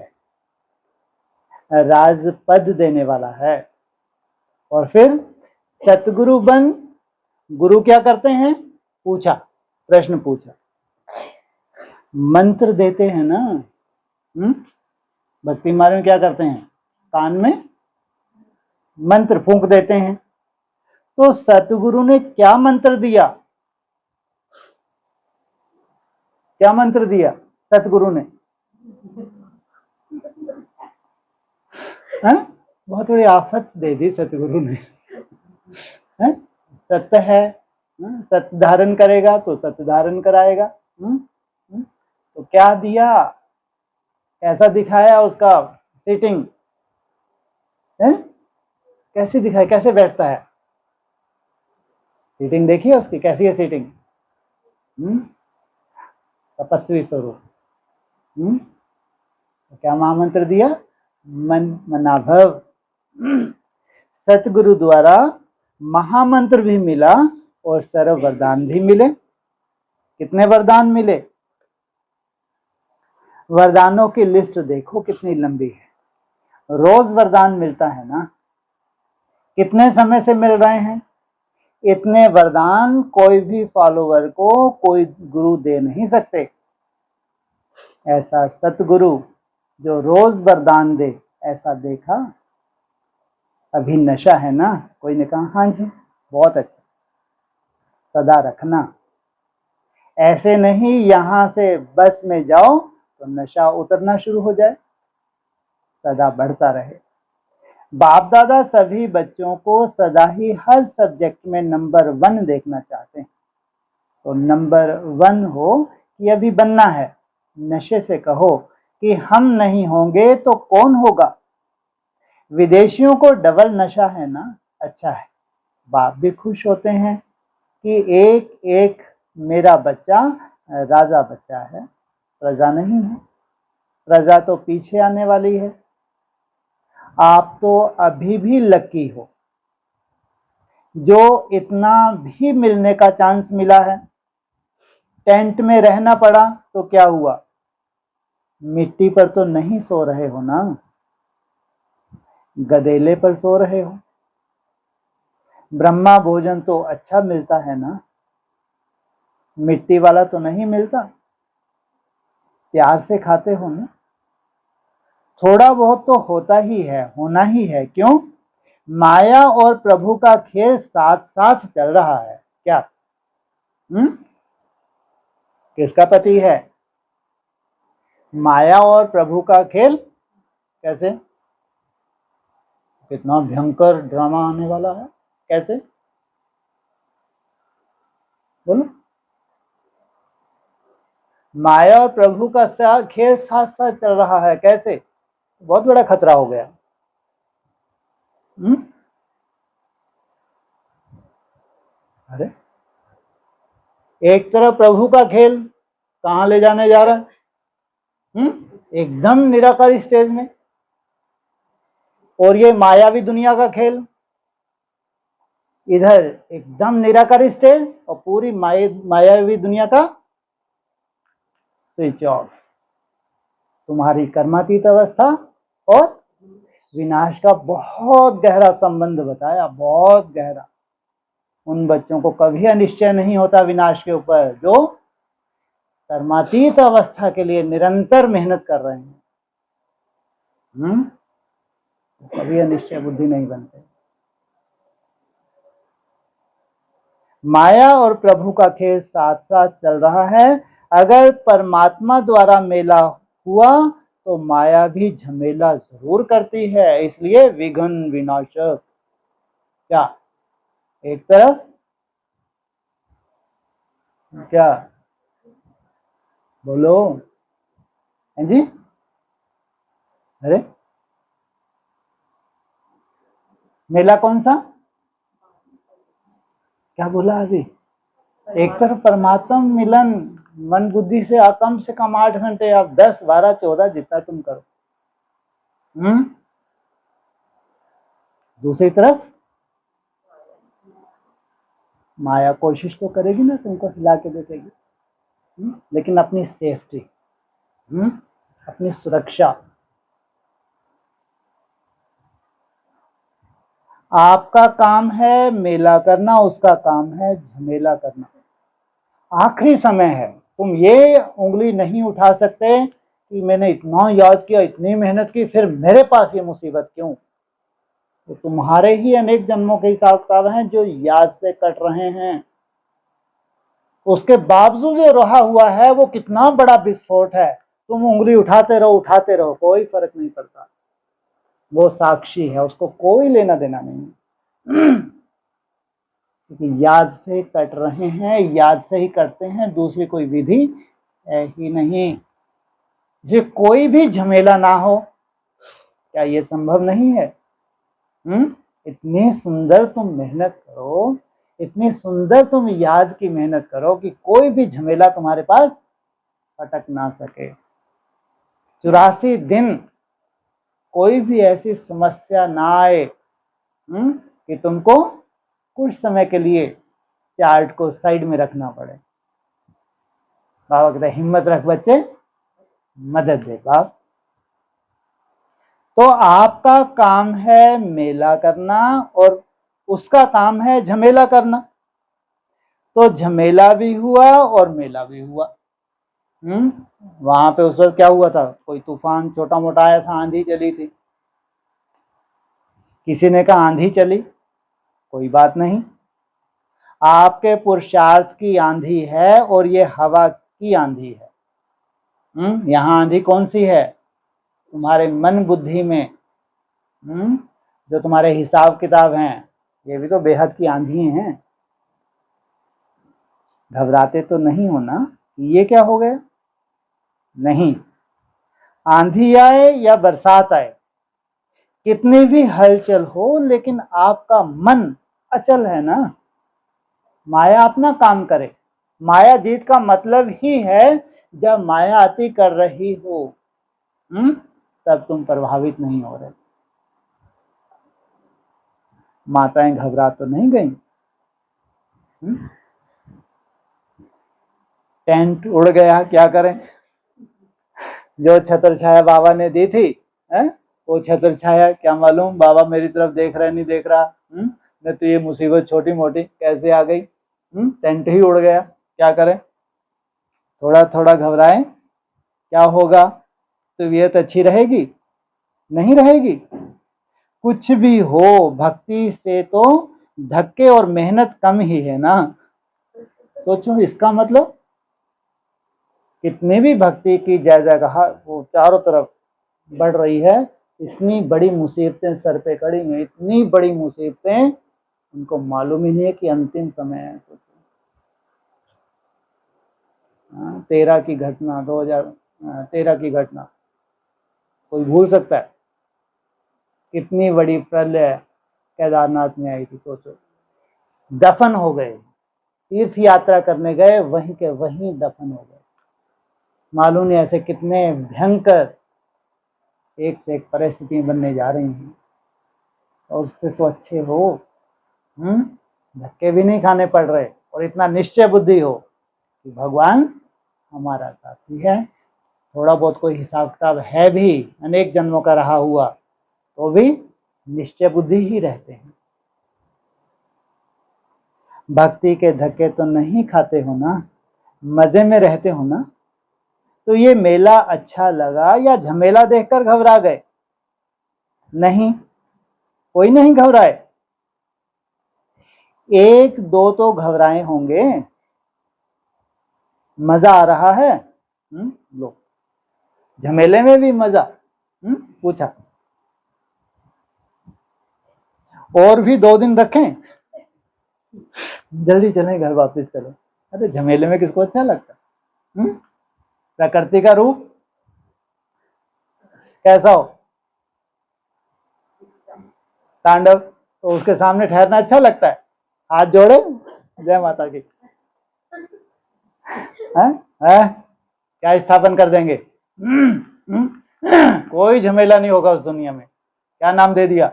Speaker 1: राजपद देने वाला है। और फिर सतगुरु बन, गुरु क्या करते हैं? पूछा, प्रश्न पूछा, मंत्र देते हैं ना। भक्ति मार्ग में क्या करते हैं? कान में मंत्र फूंक देते हैं। तो सतगुरु ने क्या मंत्र दिया? क्या मंत्र दिया सतगुरु ने? बहुत बड़ी आफत दे दी सतगुरु ने। सत्य है, सत्य धारण करेगा तो सत्य धारण कराएगा। तो क्या दिया, कैसा दिखाया उसका सीटिंग? कैसी दिखाई, कैसे बैठता है? सीटिंग देखिए उसकी, कैसी है सीटिंग? तपस्वी स्वरूप। तो क्या महामंत्र दिया? मन मनाभव। सतगुरु द्वारा महामंत्र भी मिला और सर्व वरदान भी मिले। कितने वरदान मिले? वरदानों की लिस्ट देखो कितनी लंबी है। रोज वरदान मिलता है ना, कितने समय से मिल रहे हैं? इतने वरदान कोई भी फॉलोवर को कोई गुरु दे नहीं सकते। ऐसा सतगुरु जो रोज वरदान दे, ऐसा देखा? अभी नशा है ना? कोई ने कहा हाँ जी, बहुत अच्छा, सदा रखना। ऐसे नहीं यहां से बस में जाओ तो नशा उतरना शुरू हो जाए, सदा बढ़ता रहे। बाप दादा सभी बच्चों को सदा ही हर सब्जेक्ट में नंबर 1 देखना चाहते हैं। तो नंबर 1 हो कि अभी बनना है। नशे से कहो कि हम नहीं होंगे तो कौन होगा। विदेशियों को डबल नशा है ना, अच्छा है। बाप भी खुश होते हैं कि एक एक मेरा बच्चा राजा बच्चा है, प्रजा नहीं है। प्रजा तो पीछे आने वाली है। आप तो अभी भी लकी हो जो इतना भी मिलने का चांस मिला है। टेंट में रहना पड़ा तो क्या हुआ? मिट्टी पर तो नहीं सो रहे हो ना। गदेले पर सो रहे हो। ब्रह्मा भोजन तो अच्छा मिलता है ना, मिट्टी वाला तो नहीं मिलता, प्यार से खाते हो ना। थोड़ा बहुत तो होता ही है, होना ही है। क्यों? माया और प्रभु का खेल साथ साथ चल रहा है। क्या? किसका पति है? माया और प्रभु का खेल। कैसे? कितना भयंकर ड्रामा आने वाला है। कैसे? बोलो। माया और प्रभु का खेल साथ साथ चल रहा है। कैसे? बहुत बड़ा खतरा हो गया। अरे एक तरफ प्रभु का खेल कहां ले जाने जा रहा है? एकदम निराकारी स्टेज में। और ये मायावी दुनिया का खेल इधर एकदम निराकारी स्टेज, और पूरी मायावी दुनिया का स्विच ऑफ। तुम्हारी कर्मातीत अवस्था और विनाश का बहुत गहरा संबंध बताया, बहुत गहरा। उन बच्चों को कभी अनिश्चय नहीं होता विनाश के ऊपर जो कर्मातीत अवस्था के लिए निरंतर मेहनत कर रहे हैं। कभी अनिश्चय बुद्धि नहीं बनते। माया और प्रभु का खेल साथ साथ चल रहा है। अगर परमात्मा द्वारा मेला हुआ तो माया भी झमेला जरूर करती है, इसलिए विघ्न विनाशक। क्या? एक तरफ क्या? बोलो जी। अरे मेला कौन सा? क्या बोला अभी? एक तरफ परमात्मा मिलन, मन बुद्धि से कम 8 घंटे, आप 10 12 14 जितना तुम करो। दूसरी तरफ माया कोशिश तो करेगी ना, तुमको हिला के देखेगी, लेकिन अपनी सेफ्टी, अपनी सुरक्षा। आपका काम है मेला करना, उसका काम है झमेला करना। आखिरी समय है, तुम ये उंगली नहीं उठा सकते कि मैंने इतना याद किया, इतनी मेहनत की, फिर मेरे पास ये मुसीबत क्यों? तो तुम्हारे ही अनेक जन्मों के हिसाब किताब हैं जो याद से कट रहे हैं। उसके बावजूद जो रहा हुआ है वो कितना बड़ा विस्फोट है। तुम उंगली उठाते रहो, कोई फर्क नहीं पड़ता। वो साक्षी है, उसको कोई लेना देना नहीं। क्योंकि याद से कट रहे हैं, याद से ही करते हैं, दूसरी कोई विधि है ही नहीं। जो कोई भी झमेला ना हो, क्या ये संभव नहीं है? इतनी सुंदर तुम मेहनत करो, इतनी सुंदर तुम याद की मेहनत करो कि कोई भी झमेला तुम्हारे पास अटक ना सके। 84 दिन कोई भी ऐसी समस्या ना आए कि तुमको कुछ समय के लिए चार्ट को साइड में रखना पड़े। बाबा कहते हिम्मत रख बच्चे, मदद दे बाप। तो आपका काम है मेला करना और उसका काम है झमेला करना। तो झमेला भी हुआ और मेला भी हुआ। वहां पे उस वक्त क्या हुआ था? कोई तूफान छोटा मोटा आया था, आंधी चली थी। किसी ने कहा आंधी चली, कोई बात नहीं, आपके पुरुषार्थ की आंधी है और ये हवा की आंधी है। यहाँ आंधी कौन सी है? तुम्हारे मन बुद्धि में, जो तुम्हारे हिसाब किताब हैं, ये भी तो बेहद की आंधी हैं। घबराते तो नहीं हो ना? ये क्या हो गया? नहीं, आंधी आए या बरसात आए, कितनी भी हलचल हो, लेकिन आपका मन अचल है ना। माया अपना काम करे। माया जीत का मतलब ही है जब माया अति कर रही हो, तब तुम प्रभावित नहीं हो रहे। माताएं घबरा तो नहीं गई? टेंट उड़ गया, क्या करें? जो छत्र छाया बाबा ने दी थी, वो छत्र छाया, क्या मालूम बाबा मेरी तरफ देख रहा है नहीं देख रहा। नहीं तो ये मुसीबत छोटी मोटी कैसे आ गई, टेंट ही उड़ गया, क्या करें। थोड़ा थोड़ा घबराएं, क्या होगा, तबीयत अच्छी रहेगी, नहीं रहेगी। कुछ भी हो, भक्ति से तो धक्के और मेहनत कम ही है ना। सोचो, इसका मतलब कितनी भी भक्ति की जय जयकार वो चारों तरफ बढ़ रही है, इतनी बड़ी मुसीबतें सर पे खड़ी हैं, इतनी बड़ी मुसीबतें, उनको मालूम ही नहीं है कि अंतिम समय है। 13 की घटना, 2013 की घटना कोई भूल सकता है? कितनी बड़ी प्रलय केदारनाथ में आई थी। सोचो, दफन हो गए, तीर्थ यात्रा करने गए, वहीं के वहीं दफन हो गए। मालूम नहीं ऐसे कितने भयंकर एक से एक परिस्थिति बनने जा रही हैं। और उससे तो अच्छे हो, धक्के भी नहीं खाने पड़ रहे, और इतना निश्चय बुद्धि हो कि भगवान हमारा साथी है। थोड़ा बहुत कोई हिसाब किताब है भी, अनेक जन्मों का रहा हुआ, तो भी निश्चय बुद्धि ही रहते हैं। भक्ति के धक्के तो नहीं खाते हो ना, मजे में रहते हो ना। तो ये मेला अच्छा लगा या झमेला देखकर घबरा गए? नहीं, कोई नहीं घबराए। एक दो तो घबराए होंगे। मजा आ रहा है? लो, झमेले में भी मजा। पूछा और भी 2 दिन रखें, जल्दी चलें घर वापस चलो। अरे झमेले में किसको अच्छा लगता? प्रकृति का रूप कैसा हो, तांडव, तो उसके सामने ठहरना अच्छा लगता है। हाथ जोड़े, जय माता की। क्या स्थापन कर देंगे? कोई झमेला नहीं होगा उस दुनिया में। क्या नाम दे दिया?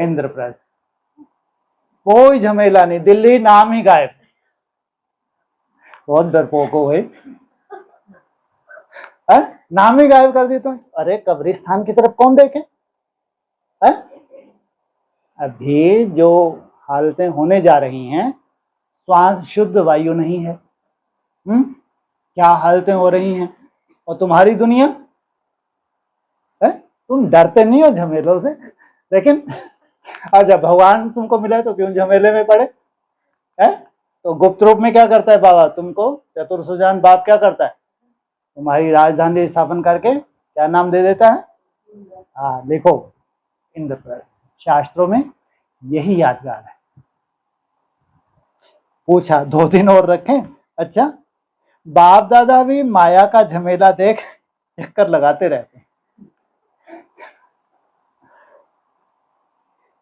Speaker 1: इंद्रप्रस्थ। कोई झमेला नहीं, दिल्ली नाम ही गायब। बहुत डरपोक हो भाई, नाम ही गायब कर दी तुम। अरे कब्रिस्तान की तरफ कौन देखे? अभी जो हालतें होने जा रही हैं, श्वास शुद्ध वायु नहीं है। क्या हालतें हो रही हैं, और तुम्हारी दुनिया है? तुम डरते नहीं हो झमेलों से, लेकिन अब जब भगवान तुमको मिला तो क्यों झमेले में पड़े? है तो गुप्त रूप में क्या करता है बाबा? तुमको चतुर्सुजान बाप क्या करता है? तुम्हारी राजधानी स्थापन करके क्या नाम दे देता है? हाँ देखो, इंद्रप्रस्थ। शास्त्रों में यही यादगार है। पूछा 2 दिन और रखें? अच्छा, बाप दादा भी माया का झमेला देख चक्कर लगाते रहते हैं।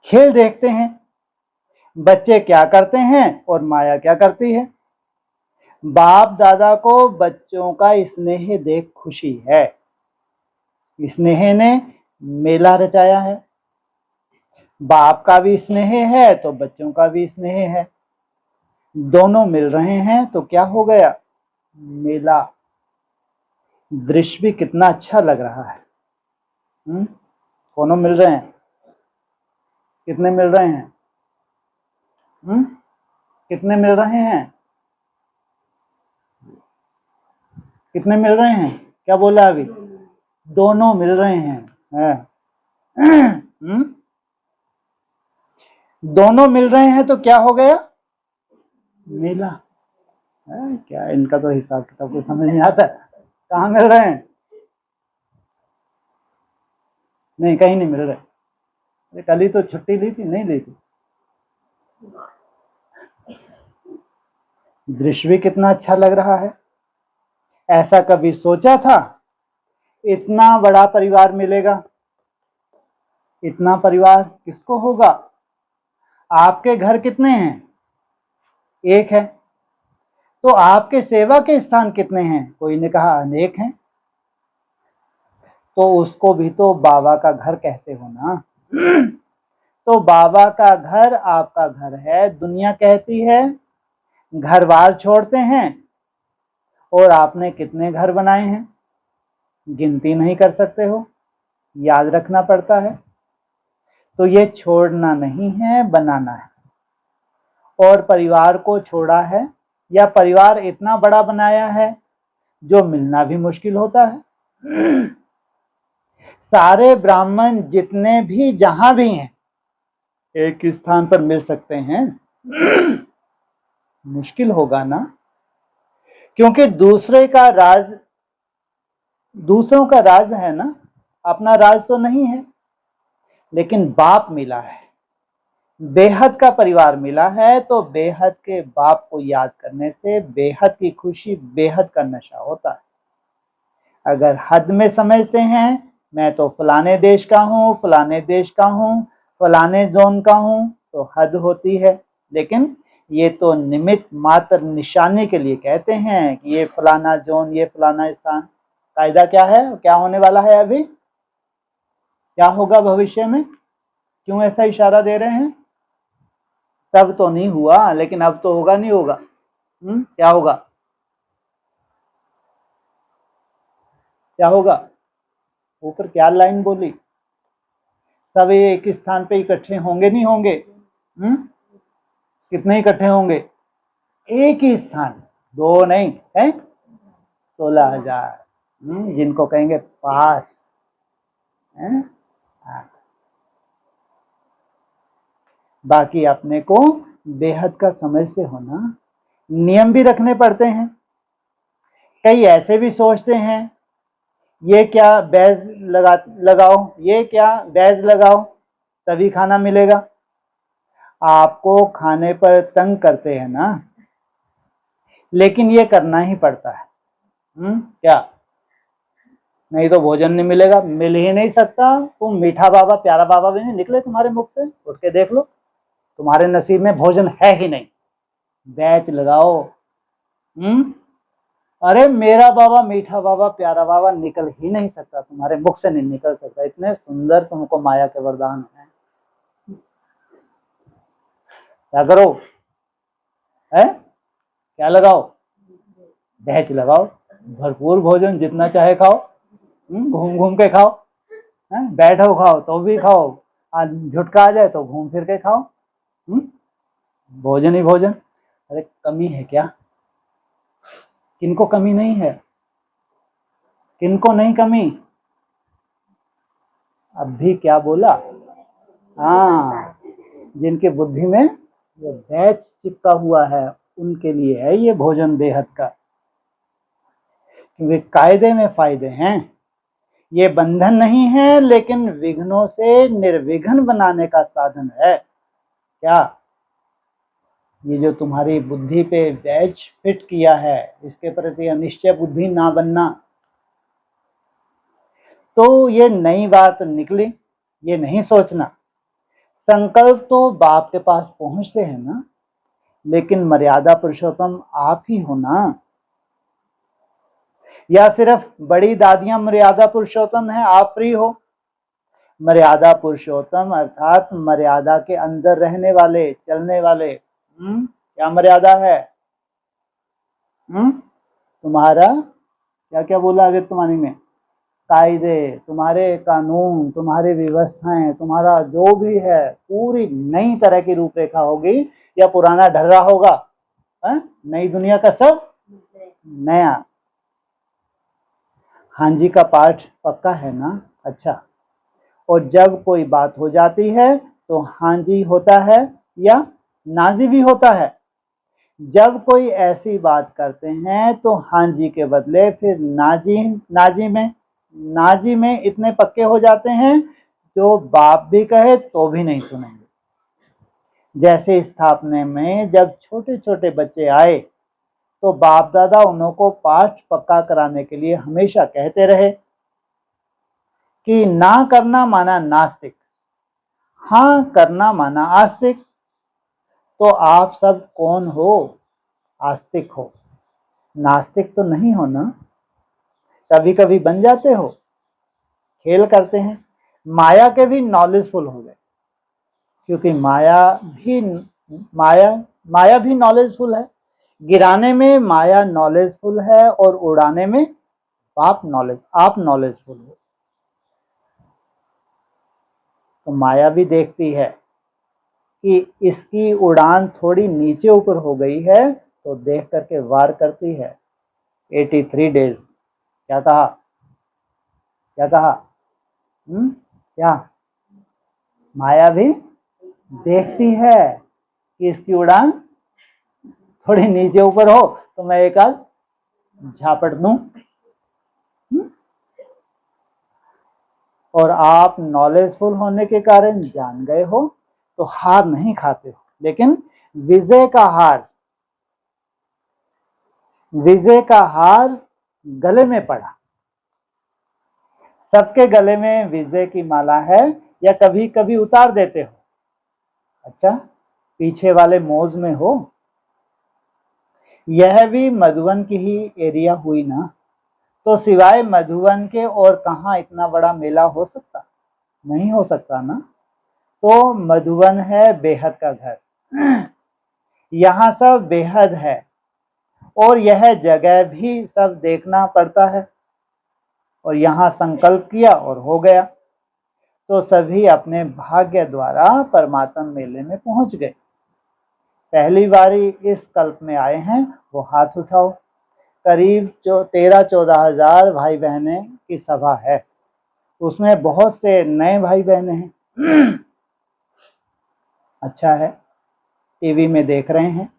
Speaker 1: खेल देखते हैं, बच्चे क्या करते हैं और माया क्या करती है। बाप दादा को बच्चों का स्नेह देख खुशी है, स्नेह ने मेला रचाया है। बाप का भी स्नेह है तो बच्चों का भी स्नेह है, दोनों मिल रहे हैं तो क्या हो गया? मेला। दृश्य भी कितना अच्छा लग रहा है। दोनों मिल रहे हैं। कितने मिल रहे हैं? कितने मिल रहे हैं? कितने मिल रहे हैं? क्या बोला अभी? दोनों मिल रहे हैं। दोनों मिल रहे हैं तो क्या हो गया? मेला। क्या इनका तो हिसाब किताब कुछ समझ नहीं आता। कहाँ मिल रहे हैं? नहीं, कहीं नहीं मिल रहे। अरे कल ही तो छुट्टी ली थी, नहीं ली थी। दृश्य भी कितना अच्छा लग रहा है। ऐसा कभी सोचा था इतना बड़ा परिवार मिलेगा? इतना परिवार किसको होगा? आपके घर कितने हैं? एक है। तो आपके सेवा के स्थान कितने हैं? कोई ने कहा अनेक हैं। तो उसको भी तो बाबा का घर कहते हो ना। तो बाबा का घर आपका घर है। दुनिया कहती है घर बार छोड़ते हैं, और आपने कितने घर बनाए हैं गिनती नहीं कर सकते हो। याद रखना पड़ता है। तो ये छोड़ना नहीं है, बनाना है। और परिवार को छोड़ा है या परिवार इतना बड़ा बनाया है जो मिलना भी मुश्किल होता है। सारे ब्राह्मण जितने भी जहां भी हैं एक स्थान पर मिल सकते हैं? मुश्किल होगा ना, क्योंकि दूसरों का राज है ना, अपना राज तो नहीं है। लेकिन बाप मिला है, बेहद का परिवार मिला है, तो बेहद के बाप को याद करने से बेहद की खुशी, बेहद का नशा होता है। अगर हद में समझते हैं मैं तो फलाने देश का हूँ, फलाने देश का हूँ, फलाने जोन का हूँ, तो हद होती है। लेकिन ये तो निमित्त मात्र निशानी के लिए कहते हैं कि ये फलाना जोन, ये फलाना स्थान। कायदा क्या है, क्या होने वाला है, अभी क्या होगा भविष्य में? क्यों ऐसा इशारा दे रहे हैं? तब तो नहीं हुआ, लेकिन अब तो होगा, नहीं होगा? क्या होगा, क्या होगा? ऊपर क्या लाइन बोली? सब एक स्थान पे इकट्ठे होंगे, नहीं होंगे? कितने इकट्ठे होंगे? एक ही स्थान, दो नहीं है, 16,000, जिनको कहेंगे पास है? बाकी अपने को बेहद का समझ से होना, नियम भी रखने पड़ते हैं। कई ऐसे भी सोचते हैं ये क्या बैज लगाओ, ये क्या बैज लगाओ तभी खाना मिलेगा। आपको खाने पर तंग करते हैं ना, लेकिन ये करना ही पड़ता है। क्या? नहीं तो भोजन नहीं मिलेगा, मिल ही नहीं सकता। तुम मीठा बाबा, प्यारा बाबा भी नहीं निकले तुम्हारे मुख से, उठ के देख लो, तुम्हारे नसीब में भोजन है ही नहीं। बैच लगाओ। अरे मेरा बाबा, मीठा बाबा, प्यारा बाबा निकल ही नहीं सकता, तुम्हारे मुख से नहीं निकल सकता। इतने सुंदर तुमको माया के वरदान हैं। क्या करो है? क्या लगाओ? बैच लगाओ, भरपूर भोजन जितना चाहे खाओ, घूम घूम के खाओ, बैठो खाओ तो भी खाओ, झुटका आ जाए तो घूम फिर के खाओ। भोजन ही भोजन। अरे कमी है क्या? किनको कमी नहीं है? किनको नहीं कमी? अब भी क्या बोला? हाँ, जिनके बुद्धि में वो बैच चिपका हुआ है उनके लिए है ये भोजन बेहद का। वे कायदे में फायदे हैं, ये बंधन नहीं है, लेकिन विघ्नों से निर्विघ्न बनाने का साधन है। क्या? ये जो तुम्हारी बुद्धि पे बैच फिट किया है, इसके प्रति अनिश्चय बुद्धि ना बनना। तो ये नई बात निकली, ये नहीं सोचना। संकल्प तो बाप के पास पहुंचते हैं ना, लेकिन मर्यादा पुरुषोत्तम आप ही हो ना, या सिर्फ बड़ी दादियां मर्यादा पुरुषोत्तम है, आप फ्री हो? मर्यादा पुरुषोत्तम अर्थात मर्यादा के अंदर रहने वाले, चलने वाले। क्या मर्यादा है? तुम्हारा क्या क्या बोला अवित्तवाणी में? कायदे, तुम्हारे कानून, तुम्हारी व्यवस्थाएं, तुम्हारा जो भी है पूरी नई तरह की रूपरेखा होगी, या पुराना ढर्रा होगा? नई दुनिया का सब नया। हाँ जी का पाठ पक्का है ना? अच्छा। और जब कोई बात हो जाती है तो हाँ जी होता है या नाजी भी होता है। जब कोई ऐसी बात करते हैं तो हाँ जी के बदले फिर नाजी में इतने पक्के हो जाते हैं जो बाप भी कहे तो भी नहीं सुनेंगे। जैसे स्थापने में जब छोटे छोटे बच्चे आए तो बाप दादा उनको पाठ पक्का कराने के लिए हमेशा कहते रहे कि ना करना माना नास्तिक, हाँ करना माना आस्तिक। तो आप सब कौन हो? आस्तिक हो, नास्तिक तो नहीं हो ना। कभी कभी बन जाते हो, खेल करते हैं। माया के भी नॉलेजफुल हो गए, क्योंकि माया भी नॉलेजफुल है। गिराने में माया नॉलेजफुल है और उड़ाने में आप नॉलेजफुल हो। तो माया भी देखती है कि इसकी उड़ान थोड़ी नीचे ऊपर हो गई है, तो देख करके वार करती है। 83 डेज। क्या कहा? क्या कहा? क्या? माया भी देखती है कि इसकी उड़ान थोड़ी नीचे ऊपर हो तो मैं एक आध झापट दूं। और आप नॉलेजफुल होने के कारण जान गए हो तो हार नहीं खाते हो, लेकिन विजय का हार गले में पड़ा। सबके गले में विजय की माला है, या कभी कभी उतार देते हो? अच्छा, पीछे वाले मोज में हो। यह भी मधुबन की ही एरिया हुई ना, तो सिवाय मधुबन के और कहाँ इतना बड़ा मेला हो सकता? नहीं हो सकता ना। तो मधुबन है बेहद का घर। यहाँ सब बेहद है, और यह जगह भी सब देखना पड़ता है। और यहाँ संकल्प किया और हो गया, तो सभी अपने भाग्य द्वारा परमात्मा मेले में पहुंच गए। पहली बारी इस कल्प में आए हैं वो हाथ उठाओ। करीब 13-14 हजार भाई बहने की सभा है, उसमें बहुत से नए भाई बहने हैं। अच्छा है, टीवी में देख रहे हैं।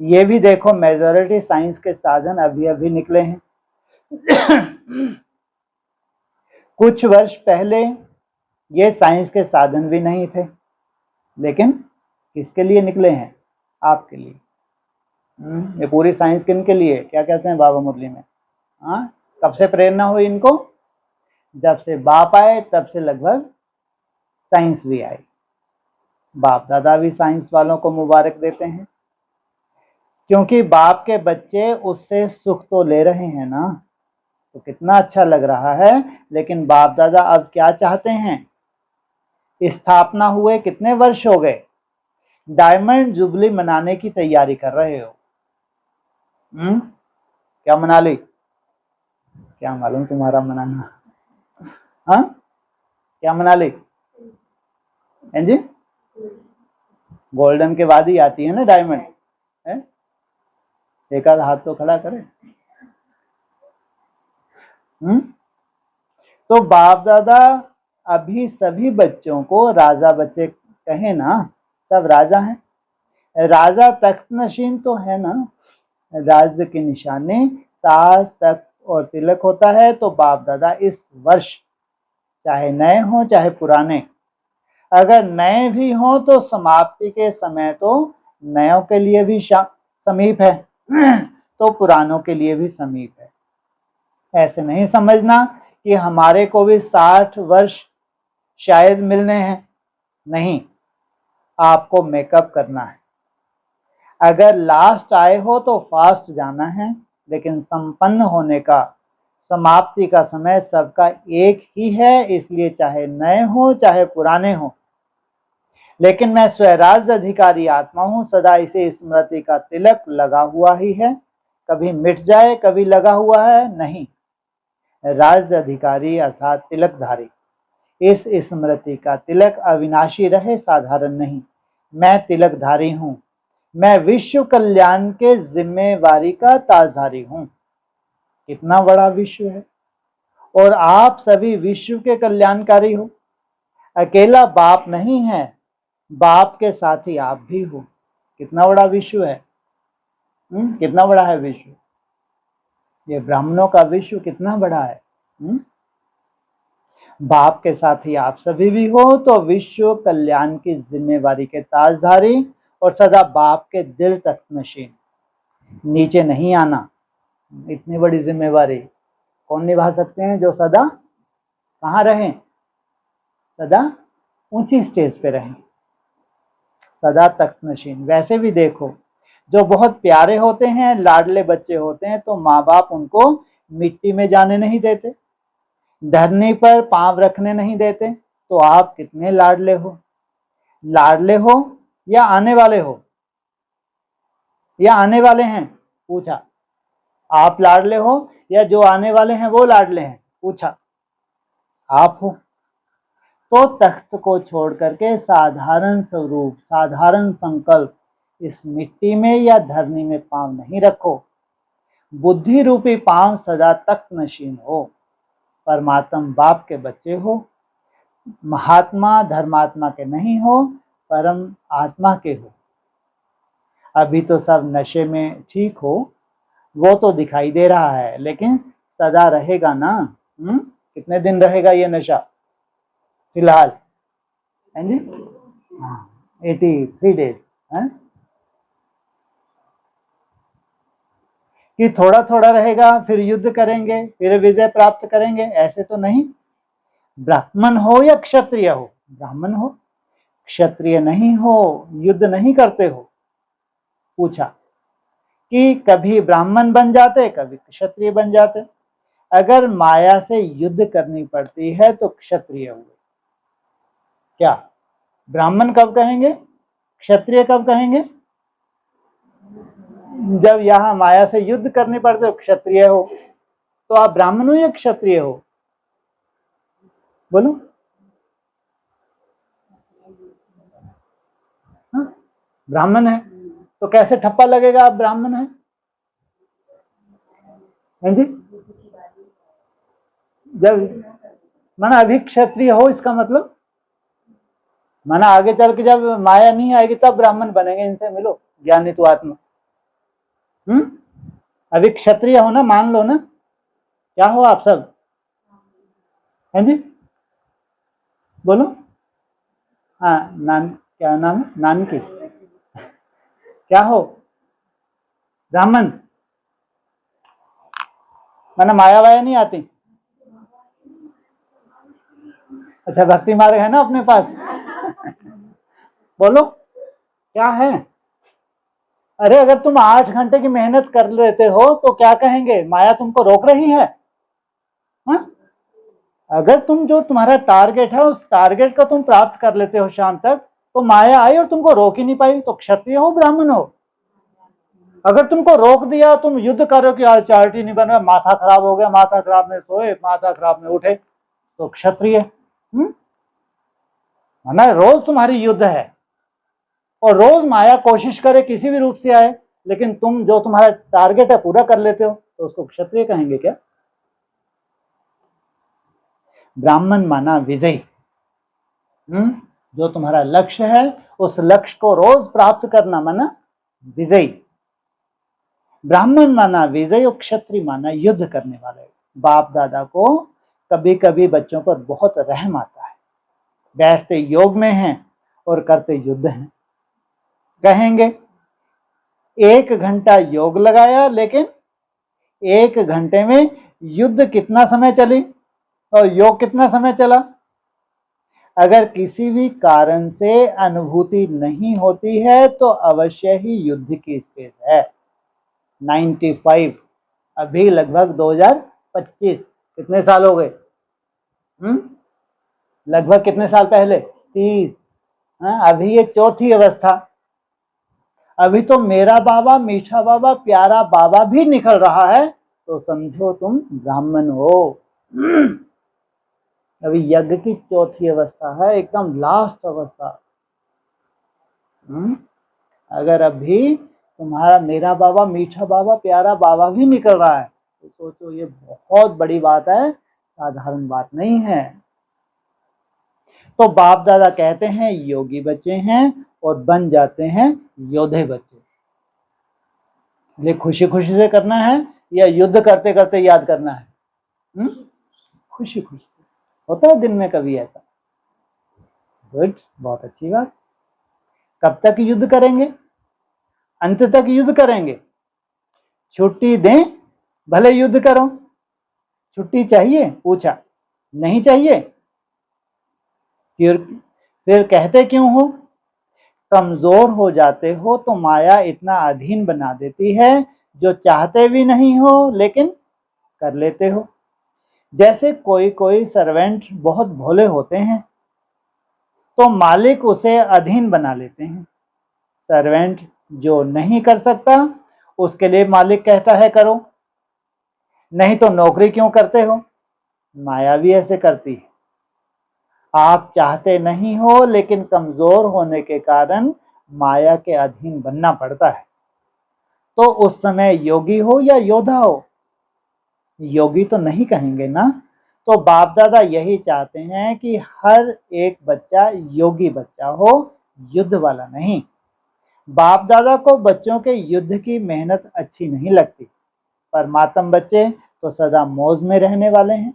Speaker 1: ये भी देखो, मेजॉरिटी साइंस के साधन अभी अभी निकले हैं। कुछ वर्ष पहले ये साइंस के साधन भी नहीं थे, लेकिन किसके लिए निकले हैं? आपके लिए। ये पूरी साइंस किन के लिए? क्या कहते हैं बाबा मुरली में? हाँ, कब से प्रेरणा हुई इनको? जब से बाप आए तब से लगभग साइंस भी आई। बाप दादा भी साइंस वालों को मुबारक देते हैं, क्योंकि बाप के बच्चे उससे सुख तो ले रहे हैं ना, तो कितना अच्छा लग रहा है। लेकिन बाप दादा अब क्या चाहते हैं? स्थापना हुए कितने वर्ष हो गए? डायमंड जुबली मनाने की तैयारी कर रहे हो। क्या मना ली? क्या मालूम तुम्हारा मनाना? हाँ, क्या मना ली? जी, गोल्डन के बाद ही आती है ना डायमंड है? एक आध हाथ तो खड़ा करे। तो बाप दादा अभी सभी बच्चों को राजा बच्चे कहे ना, सब राजा हैं। राजा तख्त नशीन तो है ना, राज्य की निशानी ताज तख्त और तिलक होता है। तो बाप दादा इस वर्ष, चाहे नए हों चाहे पुराने, अगर नए भी हों तो समाप्ति के समय तो नयों के लिए भी समीप है, तो पुरानों के लिए भी समीप है। ऐसे नहीं समझना कि हमारे को भी 60 वर्ष शायद मिलने हैं। नहीं, आपको मेकअप करना है। अगर लास्ट आए हो तो फास्ट जाना है, लेकिन संपन्न होने का, समाप्ति का समय सबका एक ही है। इसलिए चाहे नए हो चाहे पुराने हो, लेकिन मैं स्वराज्य अधिकारी आत्मा हूं, सदा इसे स्मृति का तिलक लगा हुआ ही है। कभी मिट जाए कभी लगा हुआ है नहीं। राज्य अधिकारी अर्थात तिलकधारी, इस स्मृति का तिलक अविनाशी रहे, साधारण नहीं। मैं तिलकधारी हूं, मैं विश्व कल्याण के जिम्मेवारी का ताजधारी हूं। कितना बड़ा विश्व है, और आप सभी विश्व के कल्याणकारी हो। अकेला बाप नहीं है, बाप के साथ ही आप भी हो। कितना बड़ा विश्व है? कितना बड़ा है विश्व? ये ब्राह्मणों का विश्व कितना बड़ा है। बाप के साथ ही आप सभी भी हो, तो विश्व कल्याण की जिम्मेवारी के ताजधारी और सदा बाप के दिल तक नशीन। नीचे नहीं आना। इतनी बड़ी जिम्मेवारी कौन निभा सकते हैं? जो सदा कहाँ रहें? सदा ऊंची स्टेज पे रहें, सदा तख्त नशीन। वैसे भी देखो, जो बहुत प्यारे होते हैं, लाडले बच्चे होते हैं, तो माँ बाप उनको मिट्टी में जाने नहीं देते, धरनी पर पांव रखने नहीं देते। तो आप कितने लाडले हो? लाडले हो या आने वाले हो? या आने वाले हैं? पूछा। आप लाडले हो या जो आने वाले हैं वो लाडले हैं? पूछा। आप हो। तो तख्त को छोड़ करके साधारण स्वरूप, साधारण संकल्प इस मिट्टी में या धरनी में पांव नहीं रखो। बुद्धि रूपी पांव सदा तख्त नशीन हो। परमात्मा बाप के बच्चे हो, महात्मा धर्मात्मा के नहीं हो, परम आत्मा के हो। अभी तो सब नशे में ठीक हो, वो तो दिखाई दे रहा है, लेकिन सदा रहेगा ना? कितने दिन रहेगा ये नशा फिलहाल? हैं जी? 83 डेज है कि थोड़ा थोड़ा रहेगा, फिर युद्ध करेंगे, फिर विजय प्राप्त करेंगे, ऐसे तो नहीं। ब्राह्मण हो या क्षत्रिय हो, ब्राह्मण हो क्षत्रिय नहीं हो, युद्ध नहीं करते हो। पूछा कि कभी ब्राह्मण बन जाते, कभी क्षत्रिय बन जाते। अगर माया से युद्ध करनी पड़ती है तो क्षत्रिय हुए। क्या ब्राह्मण कब कहेंगे, क्षत्रिय कब कहेंगे? जब यहां माया से युद्ध करनी पड़ते हो क्षत्रिय हो। तो आप ब्राह्मण हो या क्षत्रिय हो? बोलो। ब्राह्मण है तो कैसे ठप्पा लगेगा आप ब्राह्मण हैं? जी, जब माना अभी क्षत्रिय हो, इसका मतलब माना आगे चल के जब माया नहीं आएगी तब ब्राह्मण बनेंगे। इनसे मिलो, ज्ञानी तो आत्मा। अभी क्षत्रिय हो ना, मान लो ना। क्या हो आप सब? हैं जी, बोलो। हाँ, क्या नाम है नान की? क्या हो? ब्राह्मण। माना माया वाया नहीं आती? अच्छा, भक्ति मार्ग है ना अपने पास। बोलो क्या है? अरे अगर तुम 8 घंटे की मेहनत कर लेते हो तो क्या कहेंगे, माया तुमको रोक रही है? हा? अगर तुम जो तुम्हारा टारगेट है उस टारगेट को तुम प्राप्त कर लेते हो शाम तक, तो माया आई और तुमको रोक ही नहीं पाई, तो क्षत्रिय हो ब्राह्मण हो? अगर तुमको रोक दिया, तुम युद्ध कर रहे हो कि आज चार्टी नहीं बना, माथा खराब हो गया, माथा खराब में सोए, माथा खराब में उठे, तो क्षत्रिय। ना रोज तुम्हारी युद्ध है और रोज माया कोशिश करे किसी भी रूप से आए, लेकिन तुम जो तुम्हारा टारगेट है पूरा कर लेते हो, तो उसको क्षत्रिय कहेंगे क्या? ब्राह्मण माना विजयी। जो तुम्हारा लक्ष्य है उस लक्ष्य को रोज प्राप्त करना माना विजयी। ब्राह्मण माना विजय और क्षत्रिय माना युद्ध करने वाले। बाप दादा को कभी कभी बच्चों पर बहुत रहम आता है। बैठते योग में हैं और करते युद्ध हैं। कहेंगे 1 घंटा योग लगाया, लेकिन 1 घंटे में युद्ध कितना समय चली और योग कितना समय चला? अगर किसी भी कारण से अनुभूति नहीं होती है तो अवश्य ही युद्ध की स्टेज है। 95, अभी लगभग 2025, कितने साल हो गए? लगभग कितने साल पहले? 30। अभी ये चौथी अवस्था। अभी तो मेरा बाबा, मीठा बाबा, प्यारा बाबा भी निकल रहा है, तो समझो तुम ब्राह्मण हो। अभी यज्ञ की चौथी अवस्था है, एकदम लास्ट अवस्था। अगर अभी तुम्हारा मेरा बाबा, मीठा बाबा, प्यारा बाबा भी निकल रहा है, तो सोचो ये बहुत बड़ी बात है, साधारण बात नहीं है। तो बाप दादा कहते हैं योगी बच्चे हैं और बन जाते हैं योद्धे बच्चे। ये खुशी खुशी से करना है या युद्ध करते करते याद करना है? खुशी खुशी से होता है दिन में कभी ऐसा। गुड, बहुत अच्छी बात। कब तक युद्ध करेंगे? अंत तक युद्ध करेंगे। छुट्टी दें भले युद्ध करो। छुट्टी चाहिए? पूछा। नहीं चाहिए? फिर कहते क्यों हो? कमजोर हो जाते हो तो माया इतना अधीन बना देती है, जो चाहते भी नहीं हो लेकिन कर लेते हो। जैसे कोई कोई सर्वेंट बहुत भोले होते हैं तो मालिक उसे अधीन बना लेते हैं। सर्वेंट जो नहीं कर सकता उसके लिए मालिक कहता है करो, नहीं तो नौकरी क्यों करते हो? माया भी ऐसे करती है। आप चाहते नहीं हो, लेकिन कमजोर होने के कारण माया के अधीन बनना पड़ता है। तो उस समय योगी हो या योद्धा हो, योगी तो नहीं कहेंगे ना। तो बाप दादा यही चाहते हैं कि हर एक बच्चा योगी बच्चा हो, युद्ध वाला नहीं। बाप दादा को बच्चों के युद्ध की मेहनत अच्छी नहीं लगती, पर मातम बच्चे तो सदा मौज में रहने वाले हैं,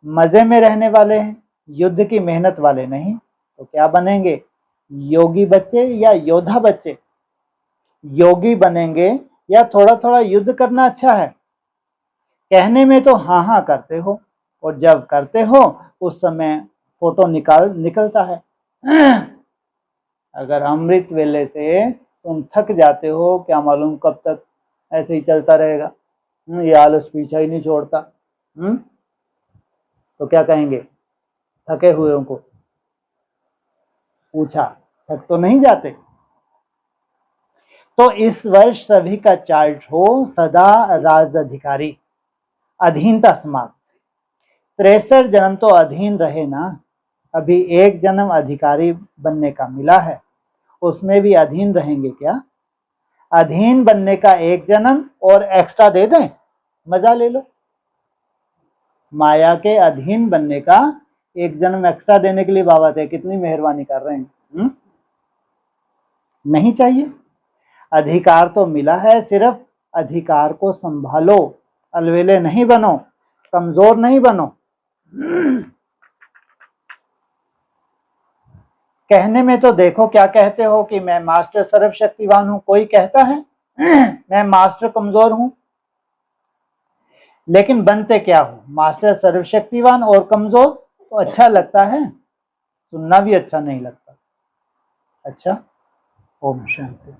Speaker 1: मजे में रहने वाले हैं, युद्ध की मेहनत वाले नहीं। तो क्या बनेंगे, योगी बच्चे या योद्धा बच्चे? योगी बनेंगे या थोड़ा थोड़ा युद्ध करना अच्छा है? कहने में तो हाँ हाँ करते हो, और जब करते हो उस समय फोटो निकलता है। अगर अमृत वेले से तुम थक जाते हो, क्या मालूम कब तक ऐसे ही चलता रहेगा, ये आलस पीछा ही नहीं छोड़ता। तो क्या कहेंगे थके हुए को? पूछा, थक तो नहीं जाते? तो इस वर्ष सभी का चार्ट हो सदा राज अधिकारी, अधीनता समाप्त। 63 जन्म तो अधीन रहे ना, अभी एक जन्म अधिकारी बनने का मिला है, उसमें भी अधीन रहेंगे क्या? अधीन बनने का एक जन्म और एक्स्ट्रा दे दें, मजा ले लो। माया के अधीन बनने का एक जन्म एक्स्ट्रा देने के लिए बाबा थे, कितनी मेहरबानी कर रहे हैं। नहीं चाहिए, अधिकार तो मिला है, सिर्फ अधिकार को संभालो, अलवेले नहीं बनो, कमजोर नहीं बनो। कहने में तो देखो क्या कहते हो कि मैं मास्टर सर्वशक्तिवान हूं, कोई कहता है मैं मास्टर कमजोर हूं, लेकिन बनते क्या हो, मास्टर सर्वशक्तिवान और कमजोर? तो अच्छा लगता है, सुनना भी अच्छा नहीं लगता। अच्छा, ओम शांति।